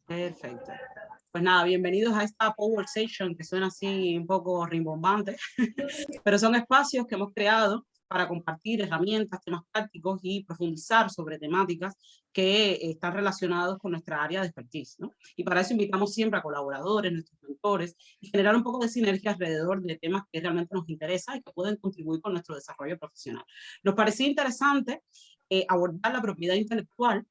Perfecto. Pues nada, bienvenidos a esta Power Session que suena así un poco rimbombante, pero son espacios que hemos creado para compartir herramientas, temas prácticos y profundizar sobre temáticas que están relacionados con nuestra área de expertise, ¿no? Y para eso invitamos siempre a colaboradores, nuestros mentores, y generar un poco de sinergia alrededor de temas que realmente nos interesan y que pueden contribuir con nuestro desarrollo profesional. Nos parecía interesante abordar la propiedad intelectual,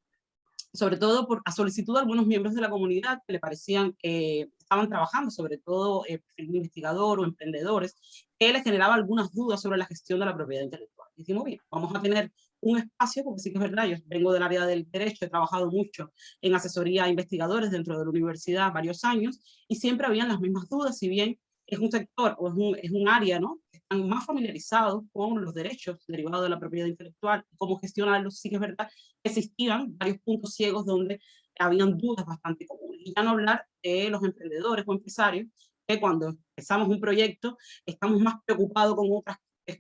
sobre todo a solicitud de algunos miembros de la comunidad que le parecían que estaban trabajando, sobre todo investigador o emprendedores, que les generaba algunas dudas sobre la gestión de la propiedad intelectual. Dijimos, bien, vamos a tener un espacio, porque sí que es verdad, yo vengo del área del derecho, he trabajado mucho en asesoría a investigadores dentro de la universidad varios años, y siempre habían las mismas dudas, si bien es un sector o es un área, ¿no? Están más familiarizados con los derechos derivados de la propiedad intelectual, cómo gestionarlos, sí que es verdad, existían varios puntos ciegos donde habían dudas bastante comunes. Y ya no hablar de los emprendedores o empresarios, que cuando empezamos un proyecto estamos más preocupados con otras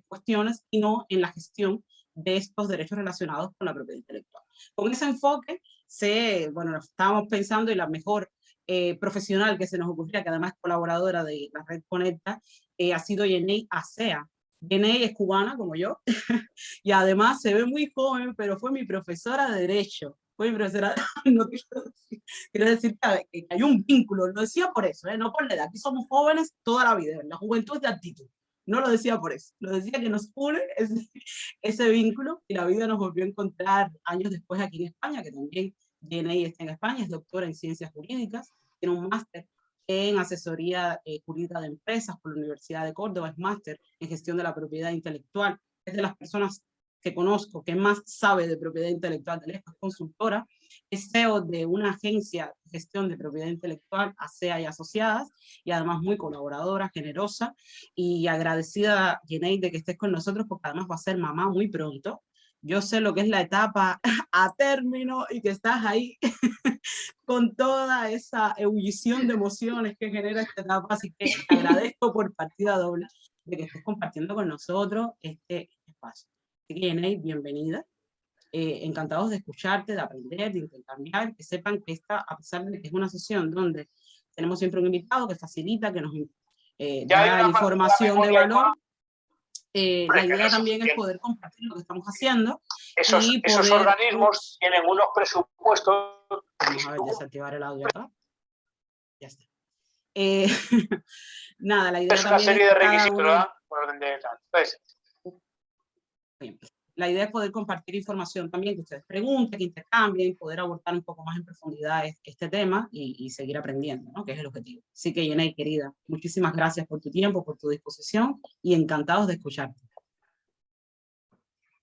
cuestiones y no en la gestión de estos derechos relacionados con la propiedad intelectual. Con ese enfoque, bueno, estábamos pensando en la mejor profesional que se nos ocurría, que además es colaboradora de la red Conecta, ha sido Yenei Acea. Yenei es cubana como yo, y además se ve muy joven, pero fue mi profesora de Derecho. Fue mi profesora, no quiero decir que hay un vínculo, lo decía por eso, no por la edad. Aquí somos jóvenes toda la vida, la juventud es de actitud. No lo decía por eso, lo decía que nos une ese vínculo y la vida nos volvió a encontrar años después aquí en España, que también Jenny está en España, es doctora en ciencias jurídicas, tiene un máster en asesoría jurídica de empresas por la Universidad de Córdoba, es máster en gestión de la propiedad intelectual, es de las personas que conozco que más sabe de propiedad intelectual de lejos, consultora, es CEO de una agencia de gestión de propiedad intelectual, ASEA y Asociadas, y además muy colaboradora, generosa, y agradecida, Yenei, de que estés con nosotros, porque además va a ser mamá muy pronto. Yo sé lo que es la etapa a término y que estás ahí con toda esa ebullición de emociones que genera esta etapa, así que te agradezco por partida doble de que estés compartiendo con nosotros este espacio. Así que, Yenei, bienvenida. Encantados de escucharte, de aprender, de intercambiar, que sepan que esta, a pesar de que es una sesión donde tenemos siempre un invitado que facilita, que nos da información de valor, la idea también es poder compartir lo que estamos haciendo. Esos organismos tienen unos presupuestos. Vamos a ver, desactivar el audio acá. Ya está. Nada, la idea es una serie de requisitos, ¿verdad? Por orden de tal. Entonces, la idea es poder compartir información también, que ustedes pregunten, que intercambien, poder abordar un poco más en profundidad este tema y seguir aprendiendo, ¿no? Que es el objetivo. Así que, Yenei, querida, muchísimas gracias por tu tiempo, por tu disposición y encantados de escucharte.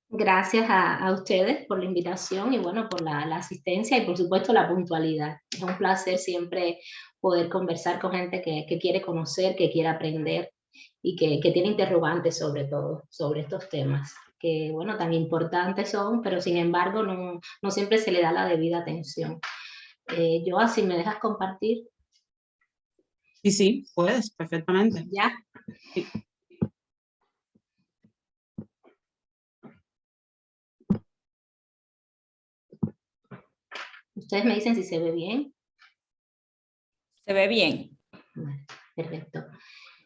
Gracias a ustedes por la invitación y bueno, por la asistencia y por supuesto la puntualidad. Es un placer siempre poder conversar con gente que quiere conocer, que quiere aprender y que tiene interrogantes sobre todo, sobre estos temas, que bueno, tan importantes son, pero sin embargo no siempre se le da la debida atención. Joa, si me dejas compartir. Sí, puedes, perfectamente. ¿Ya? Sí. Ustedes me dicen si se ve bien. Se ve bien. Perfecto.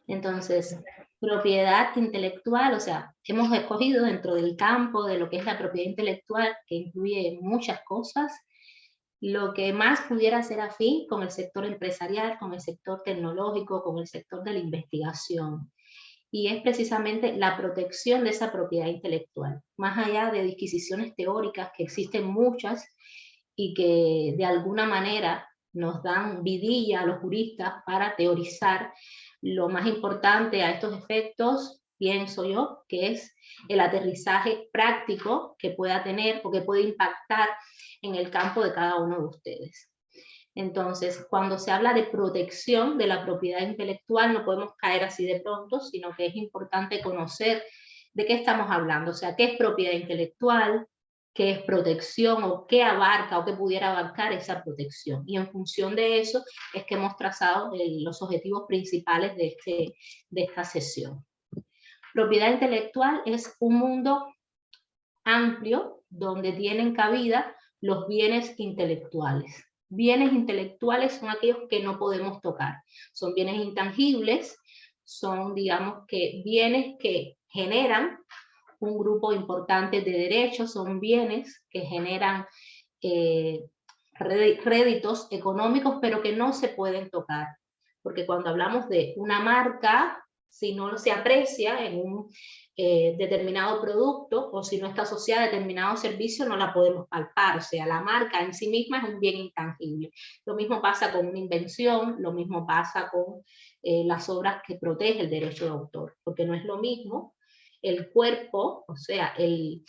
Entonces, propiedad intelectual, o sea, hemos escogido dentro del campo de lo que es la propiedad intelectual, que incluye muchas cosas, lo que más pudiera ser afín con el sector empresarial, con el sector tecnológico, con el sector de la investigación. Y es precisamente la protección de esa propiedad intelectual, más allá de disquisiciones teóricas, que existen muchas y que de alguna manera nos dan vidilla a los juristas para teorizar. Lo más importante a estos efectos, pienso yo, que es el aterrizaje práctico que pueda tener o que puede impactar en el campo de cada uno de ustedes. Entonces, cuando se habla de protección de la propiedad intelectual, no podemos caer así de pronto, sino que es importante conocer de qué estamos hablando, o sea, qué es propiedad intelectual, qué es protección o qué abarca o qué pudiera abarcar esa protección. Y en función de eso es que hemos trazado los objetivos principales de esta sesión. Propiedad intelectual es un mundo amplio donde tienen cabida los bienes intelectuales. bienes intelectuales son aquellos que no podemos tocar. Son bienes intangibles, son, digamos, que bienes que generan un grupo importante de derechos, son bienes que generan réditos económicos, pero que no se pueden tocar. Porque cuando hablamos de una marca, si no se aprecia en un determinado producto o si no está asociada a determinado servicio, no la podemos palpar. O sea, la marca en sí misma es un bien intangible. Lo mismo pasa con una invención, lo mismo pasa con las obras que protege el derecho de autor, porque no es lo mismo el cuerpo, o sea, el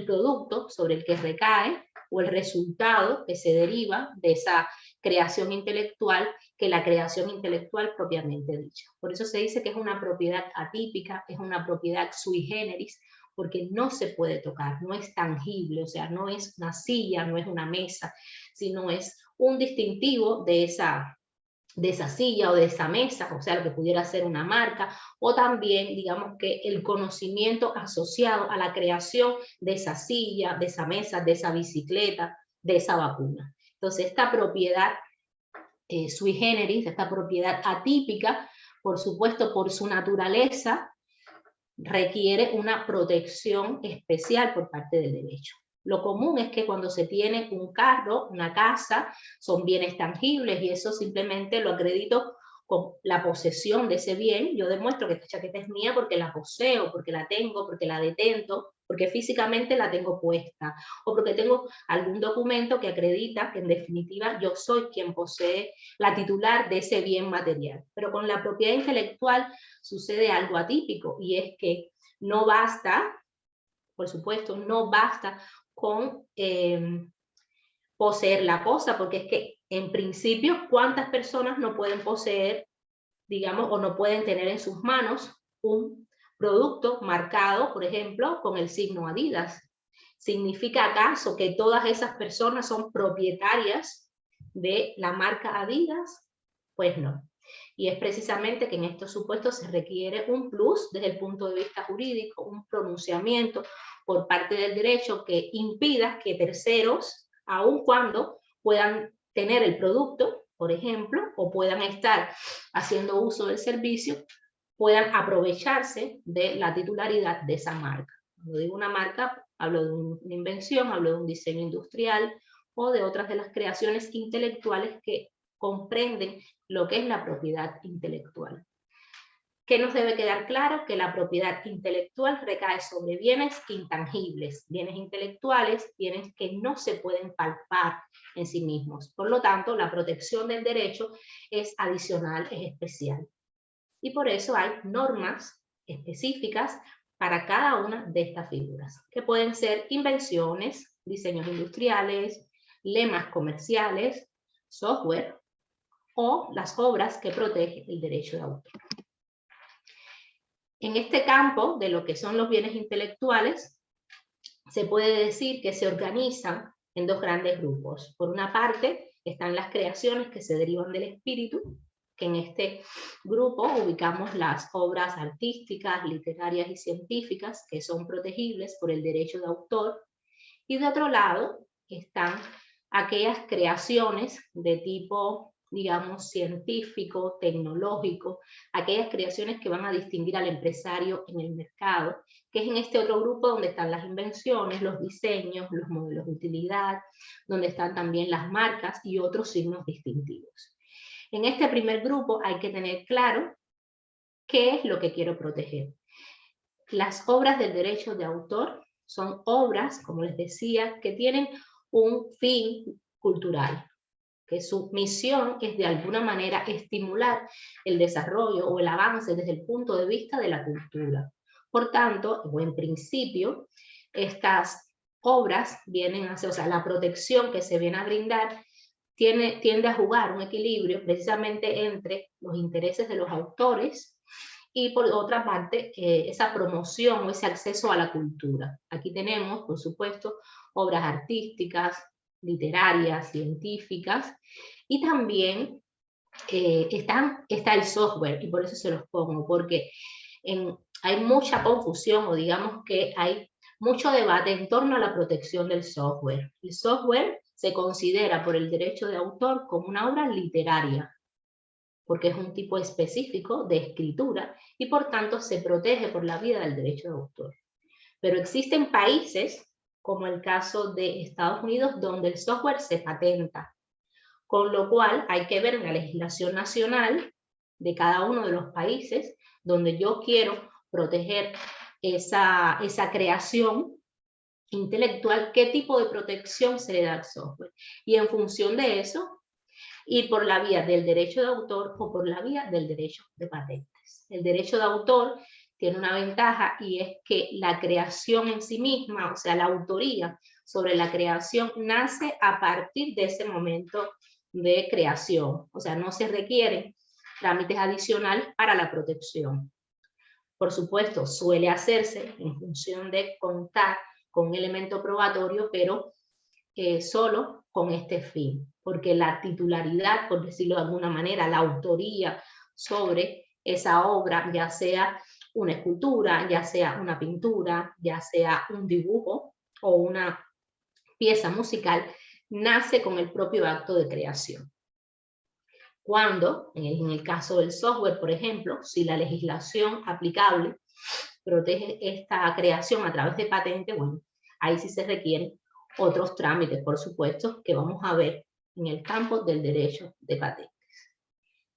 producto sobre el que recae, o el resultado que se deriva de esa creación intelectual, que la creación intelectual propiamente dicha. Por eso se dice que es una propiedad atípica, es una propiedad sui generis, porque no se puede tocar, no es tangible, o sea, no es una silla, no es una mesa, sino es un distintivo de esa silla o de esa mesa, o sea, lo que pudiera ser una marca, o también, digamos, que el conocimiento asociado a la creación de esa silla, de esa mesa, de esa bicicleta, de esa vacuna. Entonces, esta propiedad sui generis, esta propiedad atípica, por supuesto, por su naturaleza, requiere una protección especial por parte del derecho. Lo común es que cuando se tiene un carro, una casa, son bienes tangibles y eso simplemente lo acredito con la posesión de ese bien. Yo demuestro que esta chaqueta es mía porque la poseo, porque la tengo, porque la detento, porque físicamente la tengo puesta o porque tengo algún documento que acredita que en definitiva yo soy quien posee, la titular de ese bien material. Pero con la propiedad intelectual sucede algo atípico y es que no basta, por supuesto, no basta con poseer la cosa, porque es que en principio, ¿cuántas personas no pueden poseer, digamos, o no pueden tener en sus manos un producto marcado, por ejemplo, con el signo Adidas? ¿Significa acaso que todas esas personas son propietarias de la marca Adidas? Pues no. Y es precisamente que en estos supuestos se requiere un plus desde el punto de vista jurídico, un pronunciamiento por parte del derecho que impida que terceros, aun cuando puedan tener el producto, por ejemplo, o puedan estar haciendo uso del servicio, puedan aprovecharse de la titularidad de esa marca. Cuando digo una marca, hablo de una invención, hablo de un diseño industrial o de otras de las creaciones intelectuales que comprenden lo que es la propiedad intelectual. ¿Qué nos debe quedar claro? Que la propiedad intelectual recae sobre bienes intangibles, bienes intelectuales, bienes que no se pueden palpar en sí mismos. Por lo tanto, la protección del derecho es adicional, es especial. Y por eso hay normas específicas para cada una de estas figuras, que pueden ser invenciones, diseños industriales, lemas comerciales, software o las obras que protegen el derecho de autor. En este campo de lo que son los bienes intelectuales, se puede decir que se organizan en dos grandes grupos. Por una parte, están las creaciones que se derivan del espíritu, que en este grupo ubicamos las obras artísticas, literarias y científicas que son protegibles por el derecho de autor. Y de otro lado están aquellas creaciones de tipo, digamos, científico, tecnológico, aquellas creaciones que van a distinguir al empresario en el mercado, que es en este otro grupo donde están las invenciones, los diseños, los modelos de utilidad, donde están también las marcas y otros signos distintivos. En este primer grupo hay que tener claro qué es lo que quiero proteger. Las obras del derecho de autor son obras, como les decía, que tienen un fin cultural, que su misión es de alguna manera estimular el desarrollo o el avance desde el punto de vista de la cultura. Por tanto, o en principio, estas obras vienen a ser, o sea, la protección que se viene a brindar tiende a jugar un equilibrio precisamente entre los intereses de los autores y por otra parte esa promoción o ese acceso a la cultura. Aquí tenemos, por supuesto, obras artísticas, literarias, científicas y también está el software, y por eso se los pongo, porque hay mucha confusión o digamos que hay mucho debate en torno a la protección del software. El software se considera por el derecho de autor como una obra literaria, porque es un tipo específico de escritura y por tanto se protege por la vía del derecho de autor. Pero existen países, como el caso de Estados Unidos, donde el software se patenta, con lo cual hay que ver en la legislación nacional de cada uno de los países donde yo quiero proteger esa creación intelectual, qué tipo de protección se le da al software. Y en función de eso, ir por la vía del derecho de autor o por la vía del derecho de patentes. El derecho de autor tiene una ventaja y es que la creación en sí misma, o sea, la autoría sobre la creación, nace a partir de ese momento de creación. O sea, no se requieren trámites adicionales para la protección. Por supuesto, suele hacerse en función de contar con un elemento probatorio, pero solo con este fin, porque la titularidad, por decirlo de alguna manera, la autoría sobre esa obra, ya sea una escultura, ya sea una pintura, ya sea un dibujo o una pieza musical, nace con el propio acto de creación. Cuando, en el caso del software, por ejemplo, si la legislación aplicable protege esta creación a través de patente, bueno, ahí sí se requieren otros trámites, por supuesto, que vamos a ver en el campo del derecho de patentes.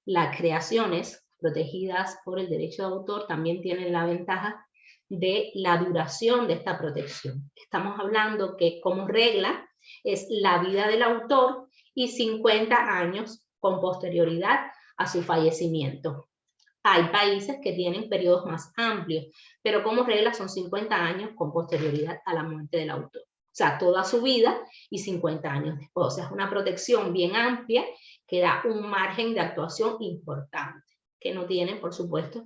Las creaciones protegidas por el derecho de autor también tienen la ventaja de la duración de esta protección. Estamos hablando que como regla es la vida del autor y 50 años con posterioridad a su fallecimiento. Hay países que tienen periodos más amplios, pero como regla son 50 años con posterioridad a la muerte del autor. O sea, toda su vida y 50 años después. O sea, es una protección bien amplia que da un margen de actuación importante, que no tienen, por supuesto,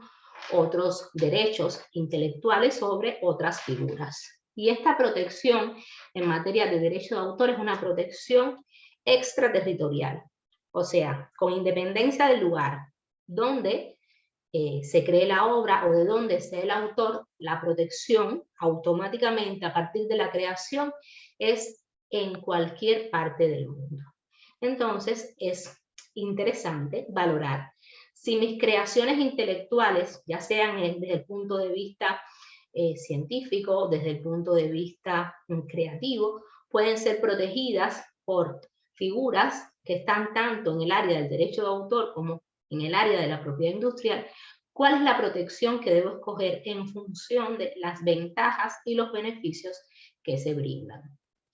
otros derechos intelectuales sobre otras figuras. Y esta protección en materia de derecho de autor es una protección extraterritorial. O sea, con independencia del lugar donde se cree la obra o de donde sea el autor, la protección automáticamente a partir de la creación es en cualquier parte del mundo. Entonces es interesante valorar si mis creaciones intelectuales, ya sean desde el punto de vista científico, desde el punto de vista creativo, pueden ser protegidas por figuras que están tanto en el área del derecho de autor como en el área de la propiedad industrial. ¿Cuál es la protección que debo escoger en función de las ventajas y los beneficios que se brindan?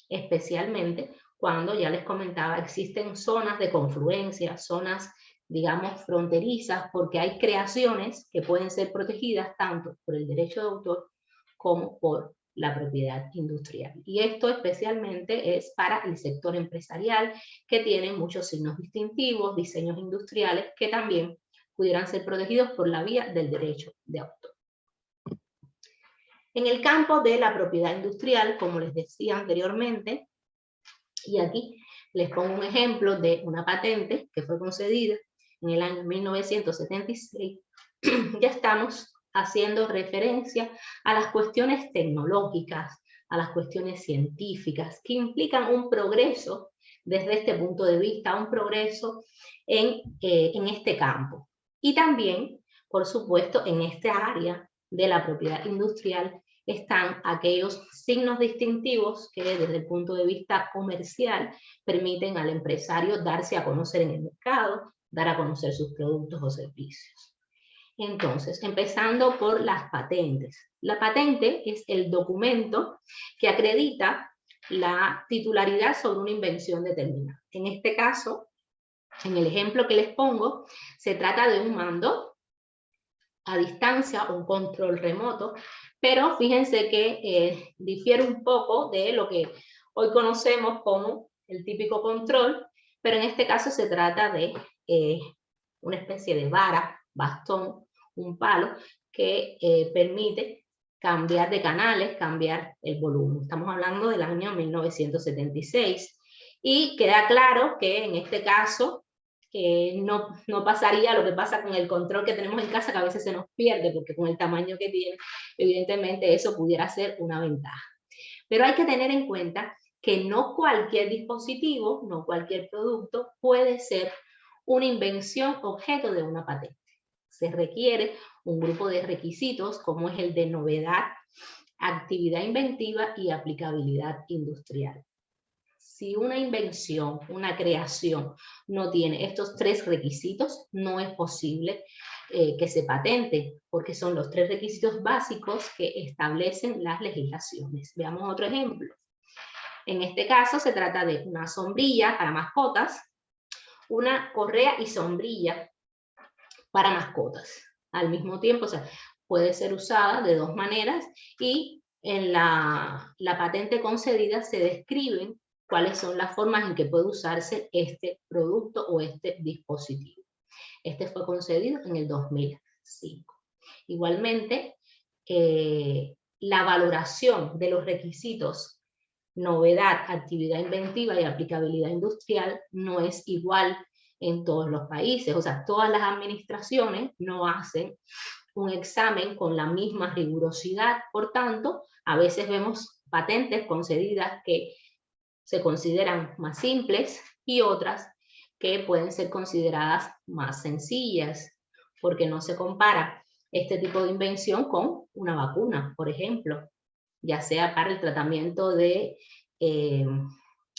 Especialmente cuando, ya les comentaba, existen zonas de confluencia, zonas, digamos, fronterizas, porque hay creaciones que pueden ser protegidas tanto por el derecho de autor como por la propiedad industrial. Y esto especialmente es para el sector empresarial, que tiene muchos signos distintivos, diseños industriales, que también pudieran ser protegidos por la vía del derecho de autor. En el campo de la propiedad industrial, como les decía anteriormente, y aquí les pongo un ejemplo de una patente que fue concedida en el año 1976, ya estamos haciendo referencia a las cuestiones tecnológicas, a las cuestiones científicas, que implican un progreso desde este punto de vista, un progreso en este campo. Y también, por supuesto, en esta área de la propiedad industrial están aquellos signos distintivos que desde el punto de vista comercial permiten al empresario darse a conocer en el mercado, dar a conocer sus productos o servicios. Entonces, empezando por las patentes. La patente es el documento que acredita la titularidad sobre una invención determinada. En este caso, en el ejemplo que les pongo, se trata de un mando a distancia, un control remoto, pero fíjense que difiere un poco de lo que hoy conocemos como el típico control, pero en este caso se trata de una especie de vara, bastón, un palo que permite cambiar de canales, cambiar el volumen. Estamos hablando del año 1976 y queda claro que en este caso no pasaría lo que pasa con el control que tenemos en casa, que a veces se nos pierde porque con el tamaño que tiene, evidentemente eso pudiera ser una ventaja. Pero hay que tener en cuenta que no cualquier dispositivo, no cualquier producto puede ser una invención objeto de una patente. Se requiere un grupo de requisitos como es el de novedad, actividad inventiva y aplicabilidad industrial. Si una invención, una creación no tiene estos 3 requisitos, no es posible que se patente, porque son los 3 requisitos básicos que establecen las legislaciones. Veamos otro ejemplo. En este caso se trata de una sombrilla para mascotas, una correa y sombrilla para mascotas. Al mismo tiempo, o sea, puede ser usada de 2 maneras y en la patente concedida se describen cuáles son las formas en que puede usarse este producto o este dispositivo. Este fue concedido en el 2005. Igualmente, la valoración de los requisitos novedad, actividad inventiva y aplicabilidad industrial no es igual en todos los países. O sea, todas las administraciones no hacen un examen con la misma rigurosidad. Por tanto, a veces vemos patentes concedidas que se consideran más simples y otras que pueden ser consideradas más sencillas, porque no se compara este tipo de invención con una vacuna, por ejemplo, ya sea para el tratamiento de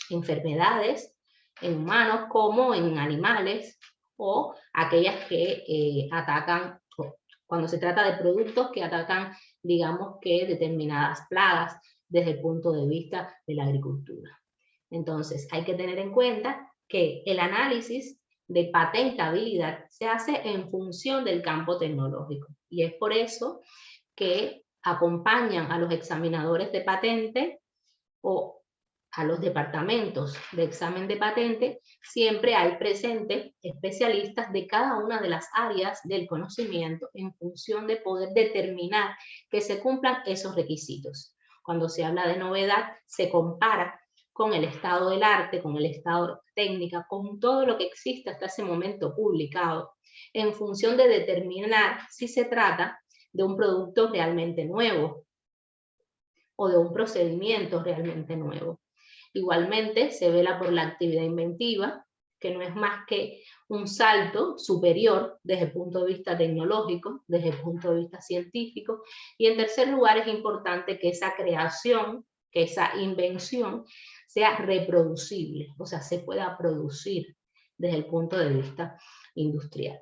enfermedades en humanos como en animales, o aquellas que atacan, cuando se trata de productos que atacan, digamos que determinadas plagas desde el punto de vista de la agricultura. Entonces, hay que tener en cuenta que el análisis de patentabilidad se hace en función del campo tecnológico, y es por eso que acompañan a los examinadores de patente o a los departamentos de examen de patente, siempre hay presentes especialistas de cada una de las áreas del conocimiento en función de poder determinar que se cumplan esos requisitos. Cuando se habla de novedad, se compara con el estado del arte, con el estado de técnica, con todo lo que existe hasta ese momento publicado, en función de determinar si se trata de un producto realmente nuevo o de un procedimiento realmente nuevo. Igualmente se vela por la actividad inventiva, que no es más que un salto superior desde el punto de vista tecnológico, desde el punto de vista científico. Y en tercer lugar es importante que esa creación, que esa invención sea reproducible, o sea, se pueda producir desde el punto de vista industrial.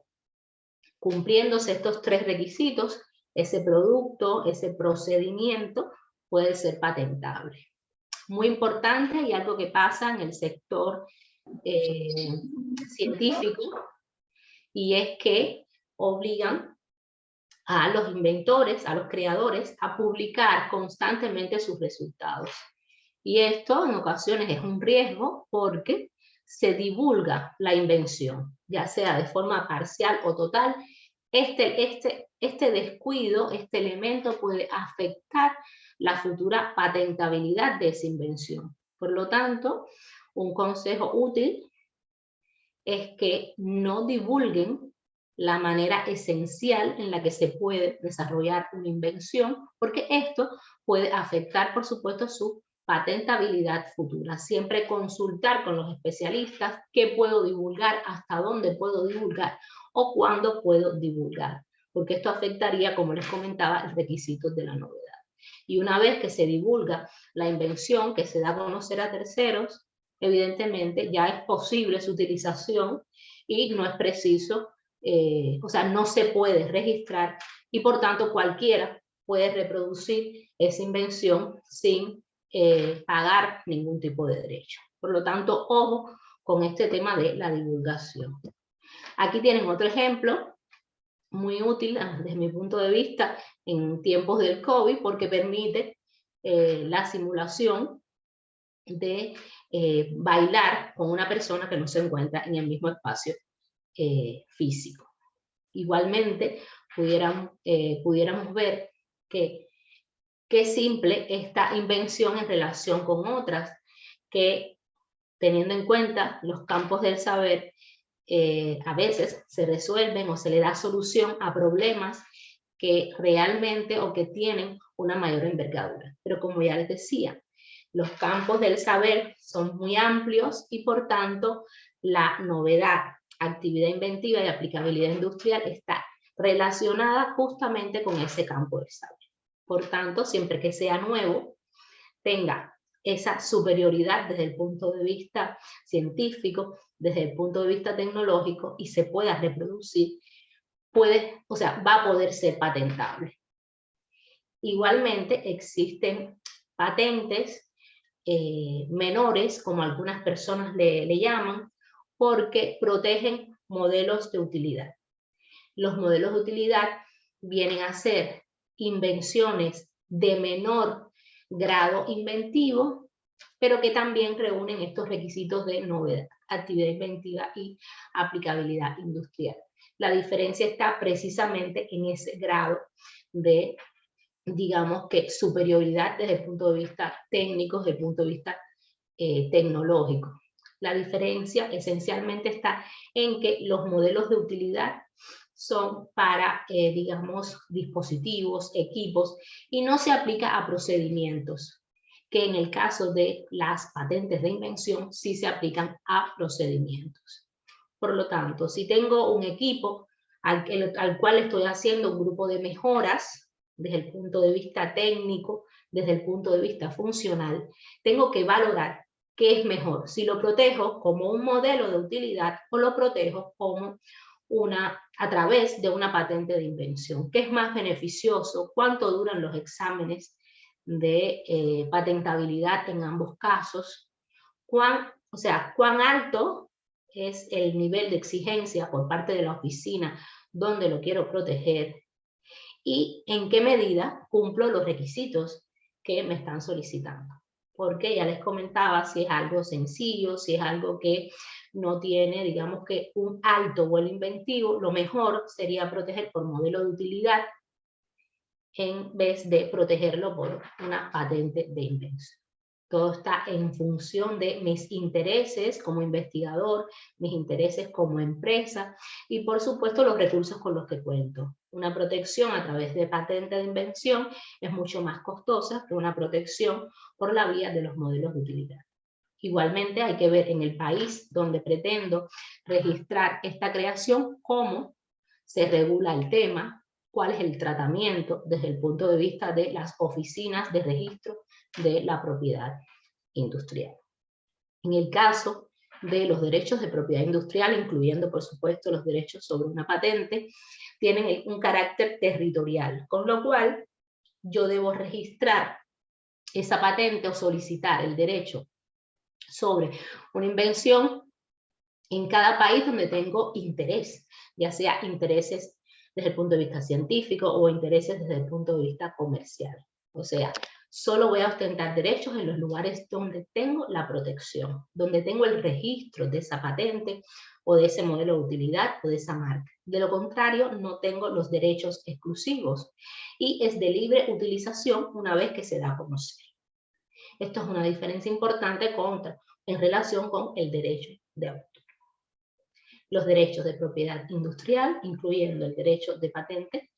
Cumpliéndose estos 3 requisitos, ese producto, ese procedimiento puede ser patentable. Muy importante y algo que pasa en el sector científico, y es que obligan a los inventores, a los creadores, a publicar constantemente sus resultados. Y esto en ocasiones es un riesgo porque se divulga la invención, ya sea de forma parcial o total. Este descuido, este elemento puede afectar la futura patentabilidad de esa invención. Por lo tanto, un consejo útil es que no divulguen la manera esencial en la que se puede desarrollar una invención, porque esto puede afectar, por supuesto, su patentabilidad futura. Siempre consultar con los especialistas qué puedo divulgar, hasta dónde puedo divulgar o cuándo puedo divulgar, porque esto afectaría, como les comentaba, los requisitos de la novedad. Y una vez que se divulga la invención, que se da a conocer a terceros, evidentemente ya es posible su utilización y no es preciso, o sea, no se puede registrar y por tanto cualquiera puede reproducir esa invención sin pagar ningún tipo de derecho. Por lo tanto, ojo con este tema de la divulgación. Aquí tienen otro ejemplo muy útil desde mi punto de vista en tiempos del COVID, porque permite la simulación de bailar con una persona que no se encuentra en el mismo espacio físico. Igualmente, pudiéramos ver que qué simple esta invención en relación con otras, que teniendo en cuenta los campos del saber, a veces se resuelven o se le da solución a problemas que realmente o que tienen una mayor envergadura. Pero como ya les decía, Los campos del saber son muy amplios y por tanto la novedad, actividad inventiva y aplicabilidad industrial está relacionada justamente con ese campo del saber. Por tanto, siempre que sea nuevo, tenga esa superioridad desde el punto de vista científico, desde el punto de vista tecnológico y se pueda reproducir, va a poder ser patentable. Igualmente existen patentes menores, como algunas personas le llaman, porque protegen modelos de utilidad. Los modelos de utilidad vienen a ser invenciones de menor grado inventivo, pero que también reúnen estos requisitos de novedad, actividad inventiva y aplicabilidad industrial. La diferencia está precisamente en ese grado de, digamos que, superioridad desde el punto de vista técnico, desde el punto de vista tecnológico. La diferencia esencialmente está en que los modelos de utilidad son para, digamos, dispositivos, equipos, y no se aplica a procedimientos, que en el caso de las patentes de invención sí se aplican a procedimientos. Por lo tanto, si tengo un equipo al cual estoy haciendo un grupo de mejoras, desde el punto de vista técnico, desde el punto de vista funcional, tengo que valorar qué es mejor, si lo protejo como un modelo de utilidad o lo protejo como a través de una patente de invención. ¿Qué es más beneficioso? ¿Cuánto duran los exámenes de patentabilidad en ambos casos? ¿Cuán alto es el nivel de exigencia por parte de la oficina donde lo quiero proteger? ¿Y en qué medida cumplo los requisitos que me están solicitando? Porque ya les comentaba, si es algo sencillo, si es algo que no tiene, digamos que, un alto vuelo inventivo, lo mejor sería proteger por modelo de utilidad en vez de protegerlo por una patente de invención. Todo está en función de mis intereses como investigador, mis intereses como empresa y, por supuesto, los recursos con los que cuento. Una protección a través de patente de invención es mucho más costosa que una protección por la vía de los modelos de utilidad. Igualmente hay que ver en el país donde pretendo registrar esta creación cómo se regula el tema, cuál es el tratamiento desde el punto de vista de las oficinas de registro de la propiedad industrial. En el caso de los derechos de propiedad industrial, incluyendo por supuesto los derechos sobre una patente, tienen un carácter territorial, con lo cual yo debo registrar esa patente o solicitar el derecho sobre una invención en cada país donde tengo interés, ya sea intereses desde el punto de vista científico o intereses desde el punto de vista comercial. O sea, solo voy a ostentar derechos en los lugares donde tengo la protección, donde tengo el registro de esa patente o de ese modelo de utilidad o de esa marca. De lo contrario, no tengo los derechos exclusivos y es de libre utilización una vez que se da a conocer. Esto es una diferencia importante en relación con el derecho de autor. Los derechos de propiedad industrial, incluyendo el derecho de patente,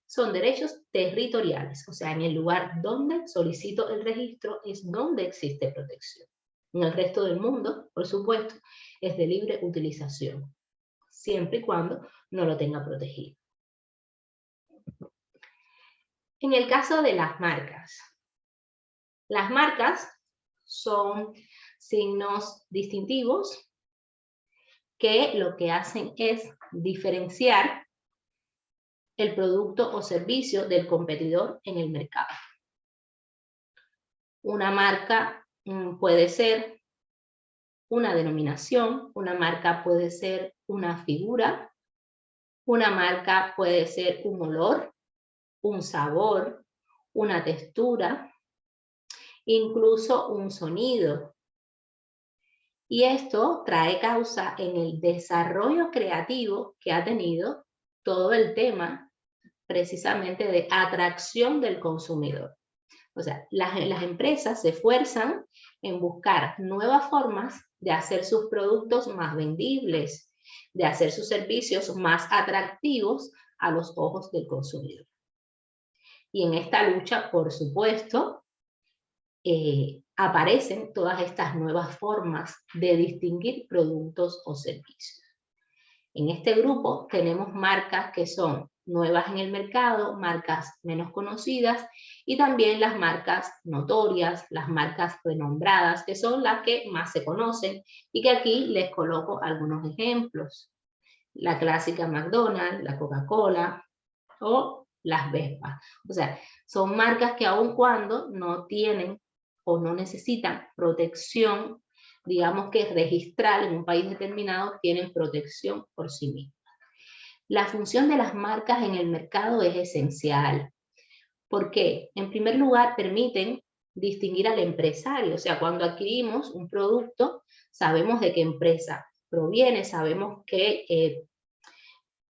son derechos territoriales, o sea, en el lugar donde solicito el registro es donde existe protección. En el resto del mundo, por supuesto, es de libre utilización, siempre y cuando no lo tenga protegido. En el caso de las marcas son signos distintivos que lo que hacen es diferenciar el producto o servicio del competidor en el mercado. Una marca puede ser una denominación, una marca puede ser una figura, una marca puede ser un olor, un sabor, una textura, incluso un sonido. Y esto trae causa en el desarrollo creativo que ha tenido todo el tema precisamente de atracción del consumidor. O sea, las empresas se esfuerzan en buscar nuevas formas de hacer sus productos más vendibles, de hacer sus servicios más atractivos a los ojos del consumidor. Y en esta lucha, por supuesto, aparecen todas estas nuevas formas de distinguir productos o servicios. En este grupo tenemos marcas que son nuevas en el mercado, marcas menos conocidas y también las marcas notorias, las marcas renombradas, que son las que más se conocen y que aquí les coloco algunos ejemplos. La clásica McDonald's, la Coca-Cola o las Vespa. O sea, son marcas que aun cuando no tienen o no necesitan protección, digamos que registral en un país determinado, tienen protección por sí mismas. La función de las marcas en el mercado es esencial. ¿Por qué? En primer lugar, permiten distinguir al empresario. O sea, cuando adquirimos un producto, sabemos de qué empresa proviene, sabemos que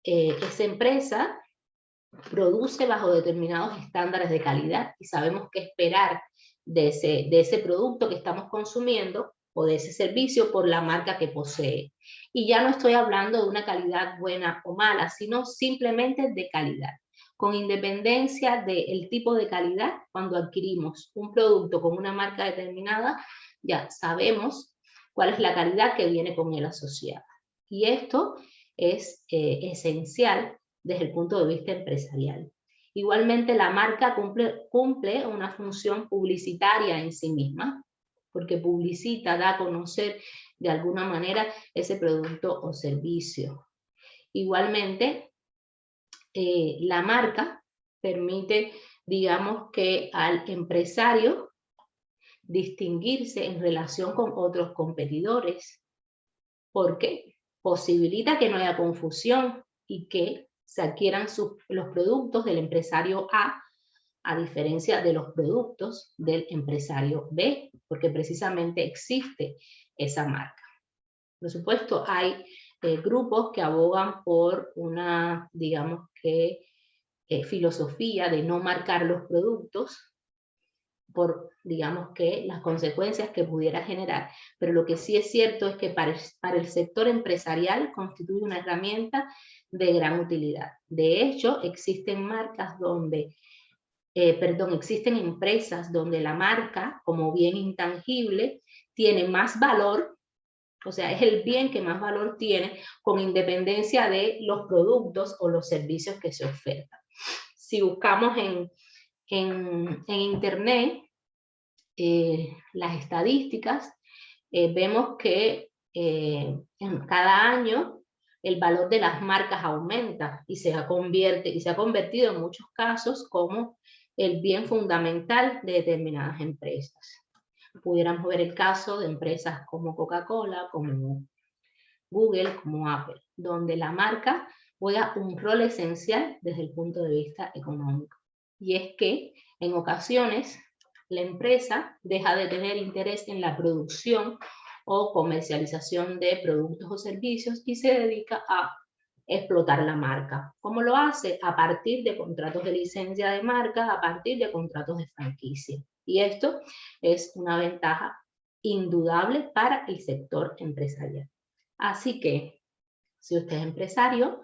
esa empresa produce bajo determinados estándares de calidad y sabemos qué esperar de ese producto que estamos consumiendo o de ese servicio por la marca que posee. Y ya no estoy hablando de una calidad buena o mala, sino simplemente de calidad. Con independencia del tipo de calidad, cuando adquirimos un producto con una marca determinada, ya sabemos cuál es la calidad que viene con él asociada. Y esto es esencial desde el punto de vista empresarial. Igualmente, la marca cumple una función publicitaria en sí misma, porque publicita, da a conocer de alguna manera ese producto o servicio. Igualmente, la marca permite, digamos, que al empresario distinguirse en relación con otros competidores, porque posibilita que no haya confusión y que se adquieran los productos del empresario A diferencia de los productos del empresario B, porque precisamente existe esa marca. Por supuesto, hay grupos que abogan por una, digamos que, filosofía de no marcar los productos por, digamos que, las consecuencias que pudiera generar. Pero lo que sí es cierto es que para el sector empresarial constituye una herramienta de gran utilidad. De hecho, existen marcas donde existen empresas donde la marca, como bien intangible, tiene más valor, o sea, es el bien que más valor tiene, con independencia de los productos o los servicios que se ofertan. Si buscamos en internet las estadísticas, vemos que en cada año el valor de las marcas aumenta y se ha convertido en muchos casos como el bien fundamental de determinadas empresas. Pudiéramos ver el caso de empresas como Coca-Cola, como Google, como Apple, donde la marca juega un rol esencial desde el punto de vista económico. Y es que en ocasiones la empresa deja de tener interés en la producción o comercialización de productos o servicios y se dedica a explotar la marca. ¿Cómo lo hace? A partir de contratos de licencia de marca, a partir de contratos de franquicia. Y esto es una ventaja indudable para el sector empresarial. Así que, si usted es empresario,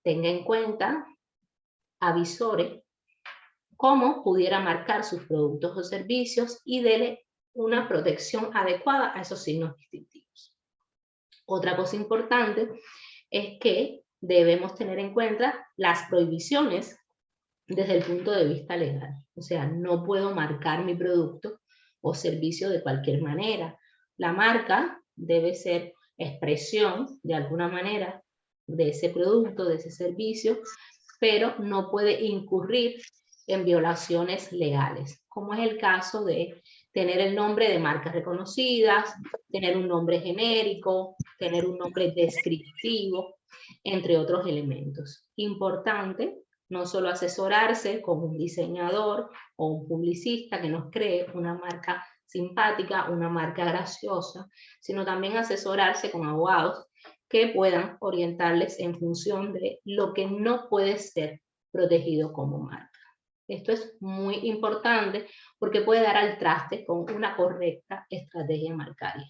tenga en cuenta, avisore cómo pudiera marcar sus productos o servicios y dele una protección adecuada a esos signos distintivos. Otra cosa importante es que debemos tener en cuenta las prohibiciones desde el punto de vista legal. O sea, no puedo marcar mi producto o servicio de cualquier manera. La marca debe ser expresión de alguna manera de ese producto, de ese servicio, pero no puede incurrir en violaciones legales, como es el caso de tener el nombre de marcas reconocidas, tener un nombre genérico, tener un nombre descriptivo, entre otros elementos. Importante no solo asesorarse con un diseñador o un publicista que nos cree una marca simpática, una marca graciosa, sino también asesorarse con abogados que puedan orientarles en función de lo que no puede ser protegido como marca. Esto es muy importante porque puede dar al traste con una correcta estrategia marcaria.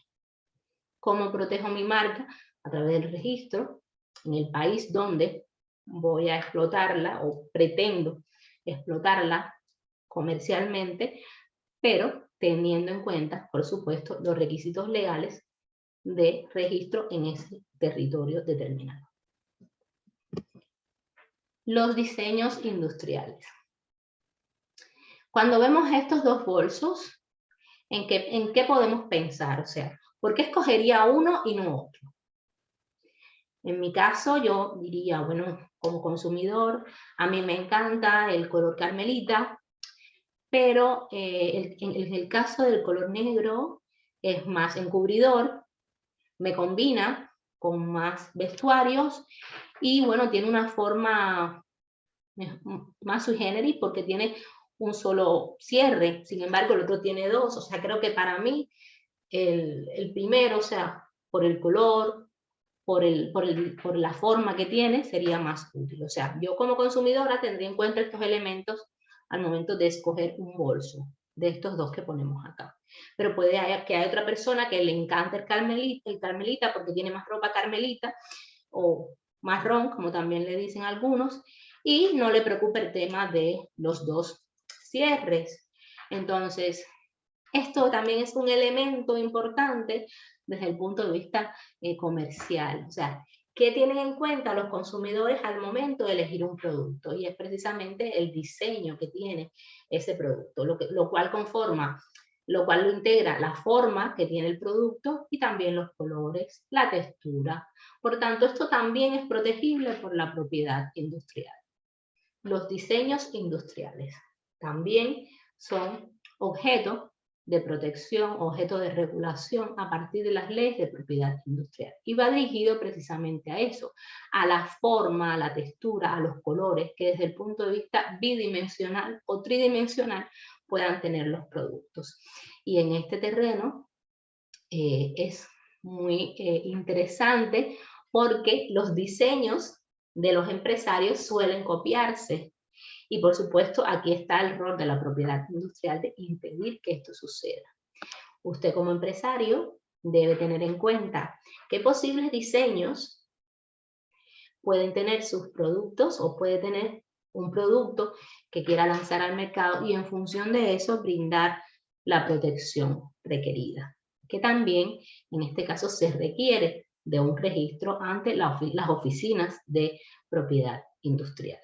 ¿Cómo protejo mi marca? A través del registro en el país donde voy a explotarla o pretendo explotarla comercialmente, pero teniendo en cuenta, por supuesto, los requisitos legales de registro en ese territorio determinado. Los diseños industriales. Cuando vemos estos dos bolsos, ¿en qué podemos pensar? O sea, ¿por qué escogería uno y no otro? En mi caso, yo diría, bueno, como consumidor, a mí me encanta el color carmelita, pero en el caso del color negro es más encubridor, me combina con más vestuarios y bueno, tiene una forma más sui generis porque tiene un solo cierre, sin embargo el otro tiene dos, o sea, creo que para mí el primero, o sea, por el color, por la forma que tiene, sería más útil. O sea, yo como consumidora tendría en cuenta estos elementos al momento de escoger un bolso, de estos dos que ponemos acá. Pero puede que haya otra persona que le encante el carmelita porque tiene más ropa carmelita, o marrón, como también le dicen algunos, y no le preocupa el tema de los dos cierres. Entonces, esto también es un elemento importante desde el punto de vista comercial. O sea, ¿qué tienen en cuenta los consumidores al momento de elegir un producto? Y es precisamente el diseño que tiene ese producto, lo cual lo integra la forma que tiene el producto y también los colores, la textura. Por tanto, esto también es protegible por la propiedad industrial. Los diseños industriales también son objeto de protección, objeto de regulación a partir de las leyes de propiedad industrial. Y va dirigido precisamente a eso, a la forma, a la textura, a los colores que desde el punto de vista bidimensional o tridimensional puedan tener los productos. Y en este terreno es muy interesante porque los diseños de los empresarios suelen copiarse. Y por supuesto, aquí está el rol de la propiedad industrial de impedir que esto suceda. Usted como empresario debe tener en cuenta qué posibles diseños pueden tener sus productos o puede tener un producto que quiera lanzar al mercado y en función de eso brindar la protección requerida, que también en este caso se requiere de un registro ante las oficinas de propiedad industrial.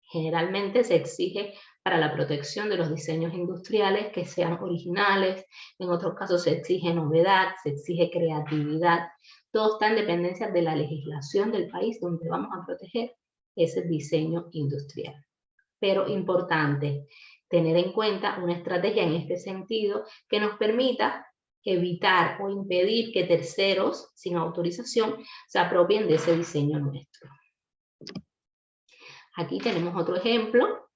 Generalmente se exige para la protección de los diseños industriales que sean originales, en otros casos se exige novedad, se exige creatividad, todo está en dependencia de la legislación del país donde vamos a proteger ese diseño industrial. Pero importante, tener en cuenta una estrategia en este sentido que nos permita evitar o impedir que terceros sin autorización se apropien de ese diseño nuestro. Aquí tenemos otro ejemplo,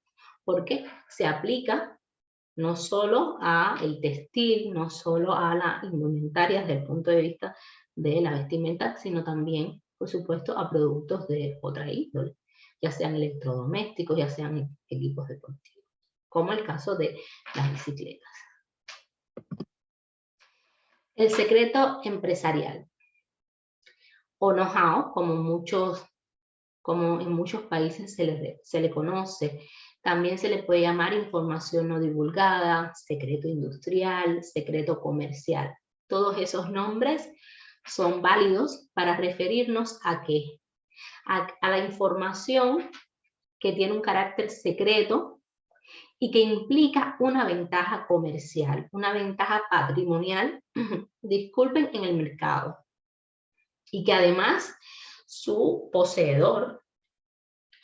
porque se aplica no solo al textil, no solo a la indumentaria desde el punto de vista de la vestimenta, sino también, por supuesto, a productos de otra índole, ya sean electrodomésticos, ya sean equipos deportivos, como el caso de las bicicletas. El secreto empresarial, o know-how, como en muchos países se le conoce. También se le puede llamar información no divulgada, secreto industrial, secreto comercial. Todos esos nombres son válidos para referirnos a ¿qué? A la información que tiene un carácter secreto y que implica una ventaja comercial, una ventaja patrimonial, disculpen, en el mercado. Y que además su poseedor,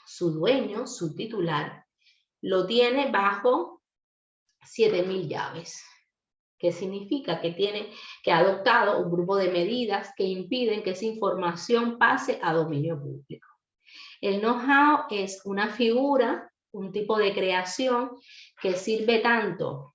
su dueño, su titular, lo tiene bajo 7.000 llaves. ¿Qué significa? Que ha adoptado un grupo de medidas que impiden que esa información pase a dominio público. El know-how es una figura, un tipo de creación que sirve tanto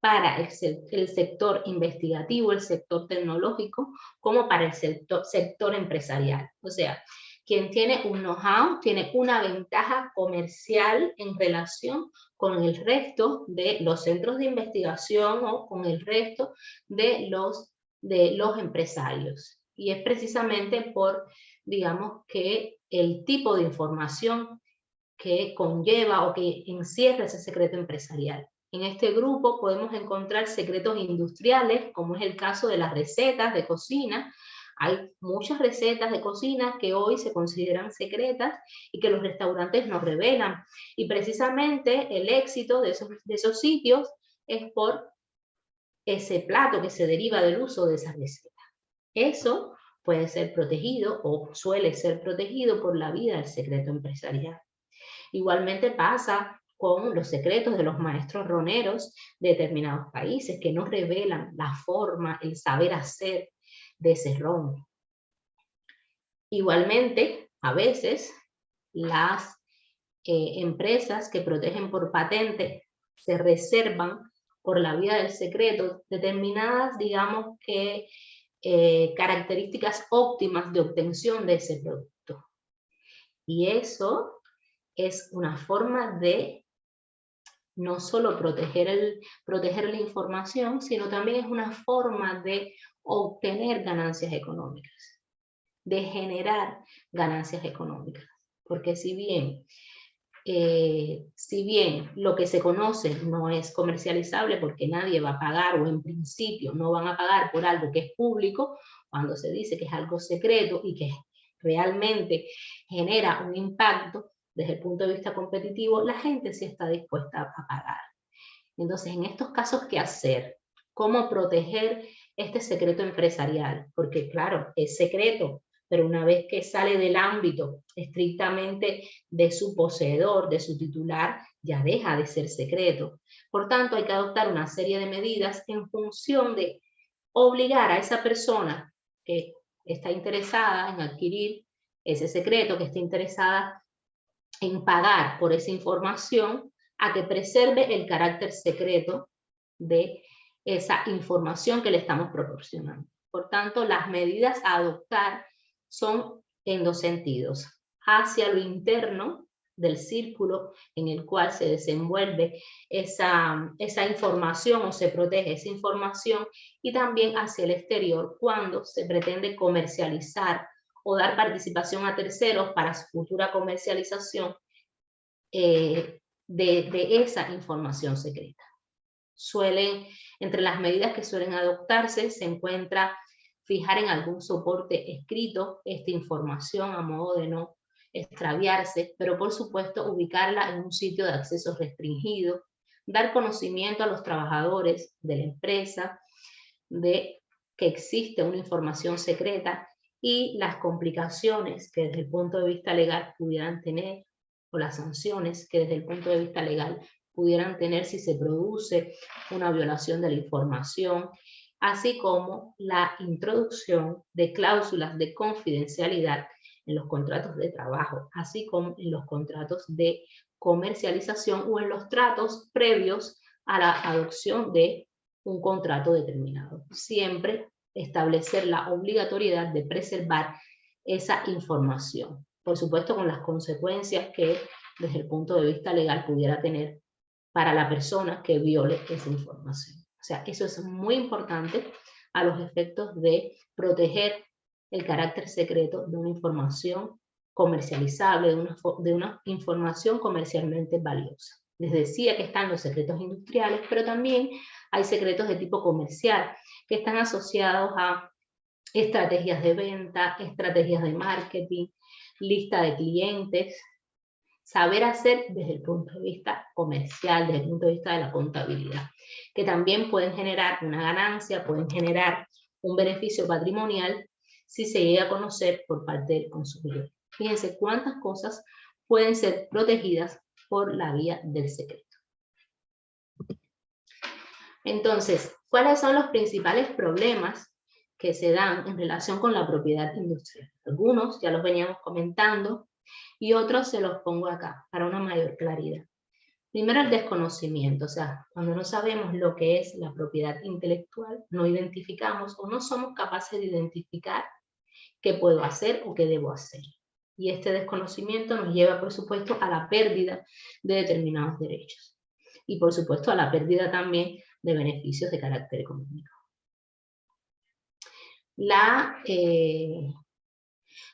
para el sector investigativo, el sector tecnológico, como para el sector empresarial. O sea, quien tiene un know-how tiene una ventaja comercial en relación con el resto de los centros de investigación o con el resto de los empresarios. Y es precisamente por, digamos, que el tipo de información que conlleva o que encierra ese secreto empresarial. En este grupo podemos encontrar secretos industriales, como es el caso de las recetas de cocina. Hay muchas recetas de cocina que hoy se consideran secretas y que los restaurantes nos revelan. Y precisamente el éxito de esos sitios es por ese plato que se deriva del uso de esa receta. Eso puede ser protegido o suele ser protegido por la vía del secreto empresarial. Igualmente pasa con los secretos de los maestros roneros de determinados países que nos revelan la forma, el saber hacer de ese ron. Igualmente, a veces las empresas que protegen por patente se reservan por la vía del secreto determinadas, digamos que, características óptimas de obtención de ese producto. Y eso es una forma de no solo proteger la información, sino también es una forma de obtener ganancias económicas, de generar ganancias económicas. Porque si bien lo que se conoce no es comercializable porque nadie va a pagar, o en principio no van a pagar por algo que es público, cuando se dice que es algo secreto y que realmente genera un impacto desde el punto de vista competitivo, la gente sí está dispuesta a pagar. Entonces, en estos casos, ¿qué hacer? ¿Cómo proteger este secreto empresarial? Porque claro, es secreto, pero una vez que sale del ámbito estrictamente de su poseedor, de su titular, ya deja de ser secreto. Por tanto, hay que adoptar una serie de medidas en función de obligar a esa persona que está interesada en adquirir ese secreto, que está interesada en pagar por esa información, a que preserve el carácter secreto de esa información que le estamos proporcionando. Por tanto, las medidas a adoptar son en dos sentidos: hacia lo interno del círculo en el cual se desenvuelve esa información o se protege esa información, y también hacia el exterior cuando se pretende comercializar o dar participación a terceros para su futura comercialización de esa información secreta. Entre las medidas que suelen adoptarse se encuentra fijar en algún soporte escrito esta información a modo de no extraviarse, pero por supuesto ubicarla en un sitio de acceso restringido, dar conocimiento a los trabajadores de la empresa de que existe una información secreta y las complicaciones que desde el punto de vista legal pudieran tener, o las sanciones que desde el punto de vista legal pudieran tener si se produce una violación de la información, así como la introducción de cláusulas de confidencialidad en los contratos de trabajo, así como en los contratos de comercialización o en los tratos previos a la adopción de un contrato determinado. Siempre establecer la obligatoriedad de preservar esa información, por supuesto con las consecuencias que desde el punto de vista legal pudiera tener para la persona que viole esa información. O sea, eso es muy importante a los efectos de proteger el carácter secreto de una información comercializable, de una información comercialmente valiosa. Les decía que están los secretos industriales, pero también hay secretos de tipo comercial que están asociados a estrategias de venta, estrategias de marketing, lista de clientes, saber hacer desde el punto de vista comercial, desde el punto de vista de la contabilidad, que también pueden generar una ganancia, pueden generar un beneficio patrimonial si se llega a conocer por parte del consumidor. Fíjense cuántas cosas pueden ser protegidas por la vía del secreto. Entonces, ¿cuáles son los principales problemas que se dan en relación con la propiedad industrial? Algunos ya los veníamos comentando y otros se los pongo acá para una mayor claridad. Primero, el desconocimiento, o sea, cuando no sabemos lo que es la propiedad intelectual, no identificamos o no somos capaces de identificar qué puedo hacer o qué debo hacer. Y este desconocimiento nos lleva, por supuesto, a la pérdida de determinados derechos. Y, por supuesto, a la pérdida también de beneficios de carácter económico.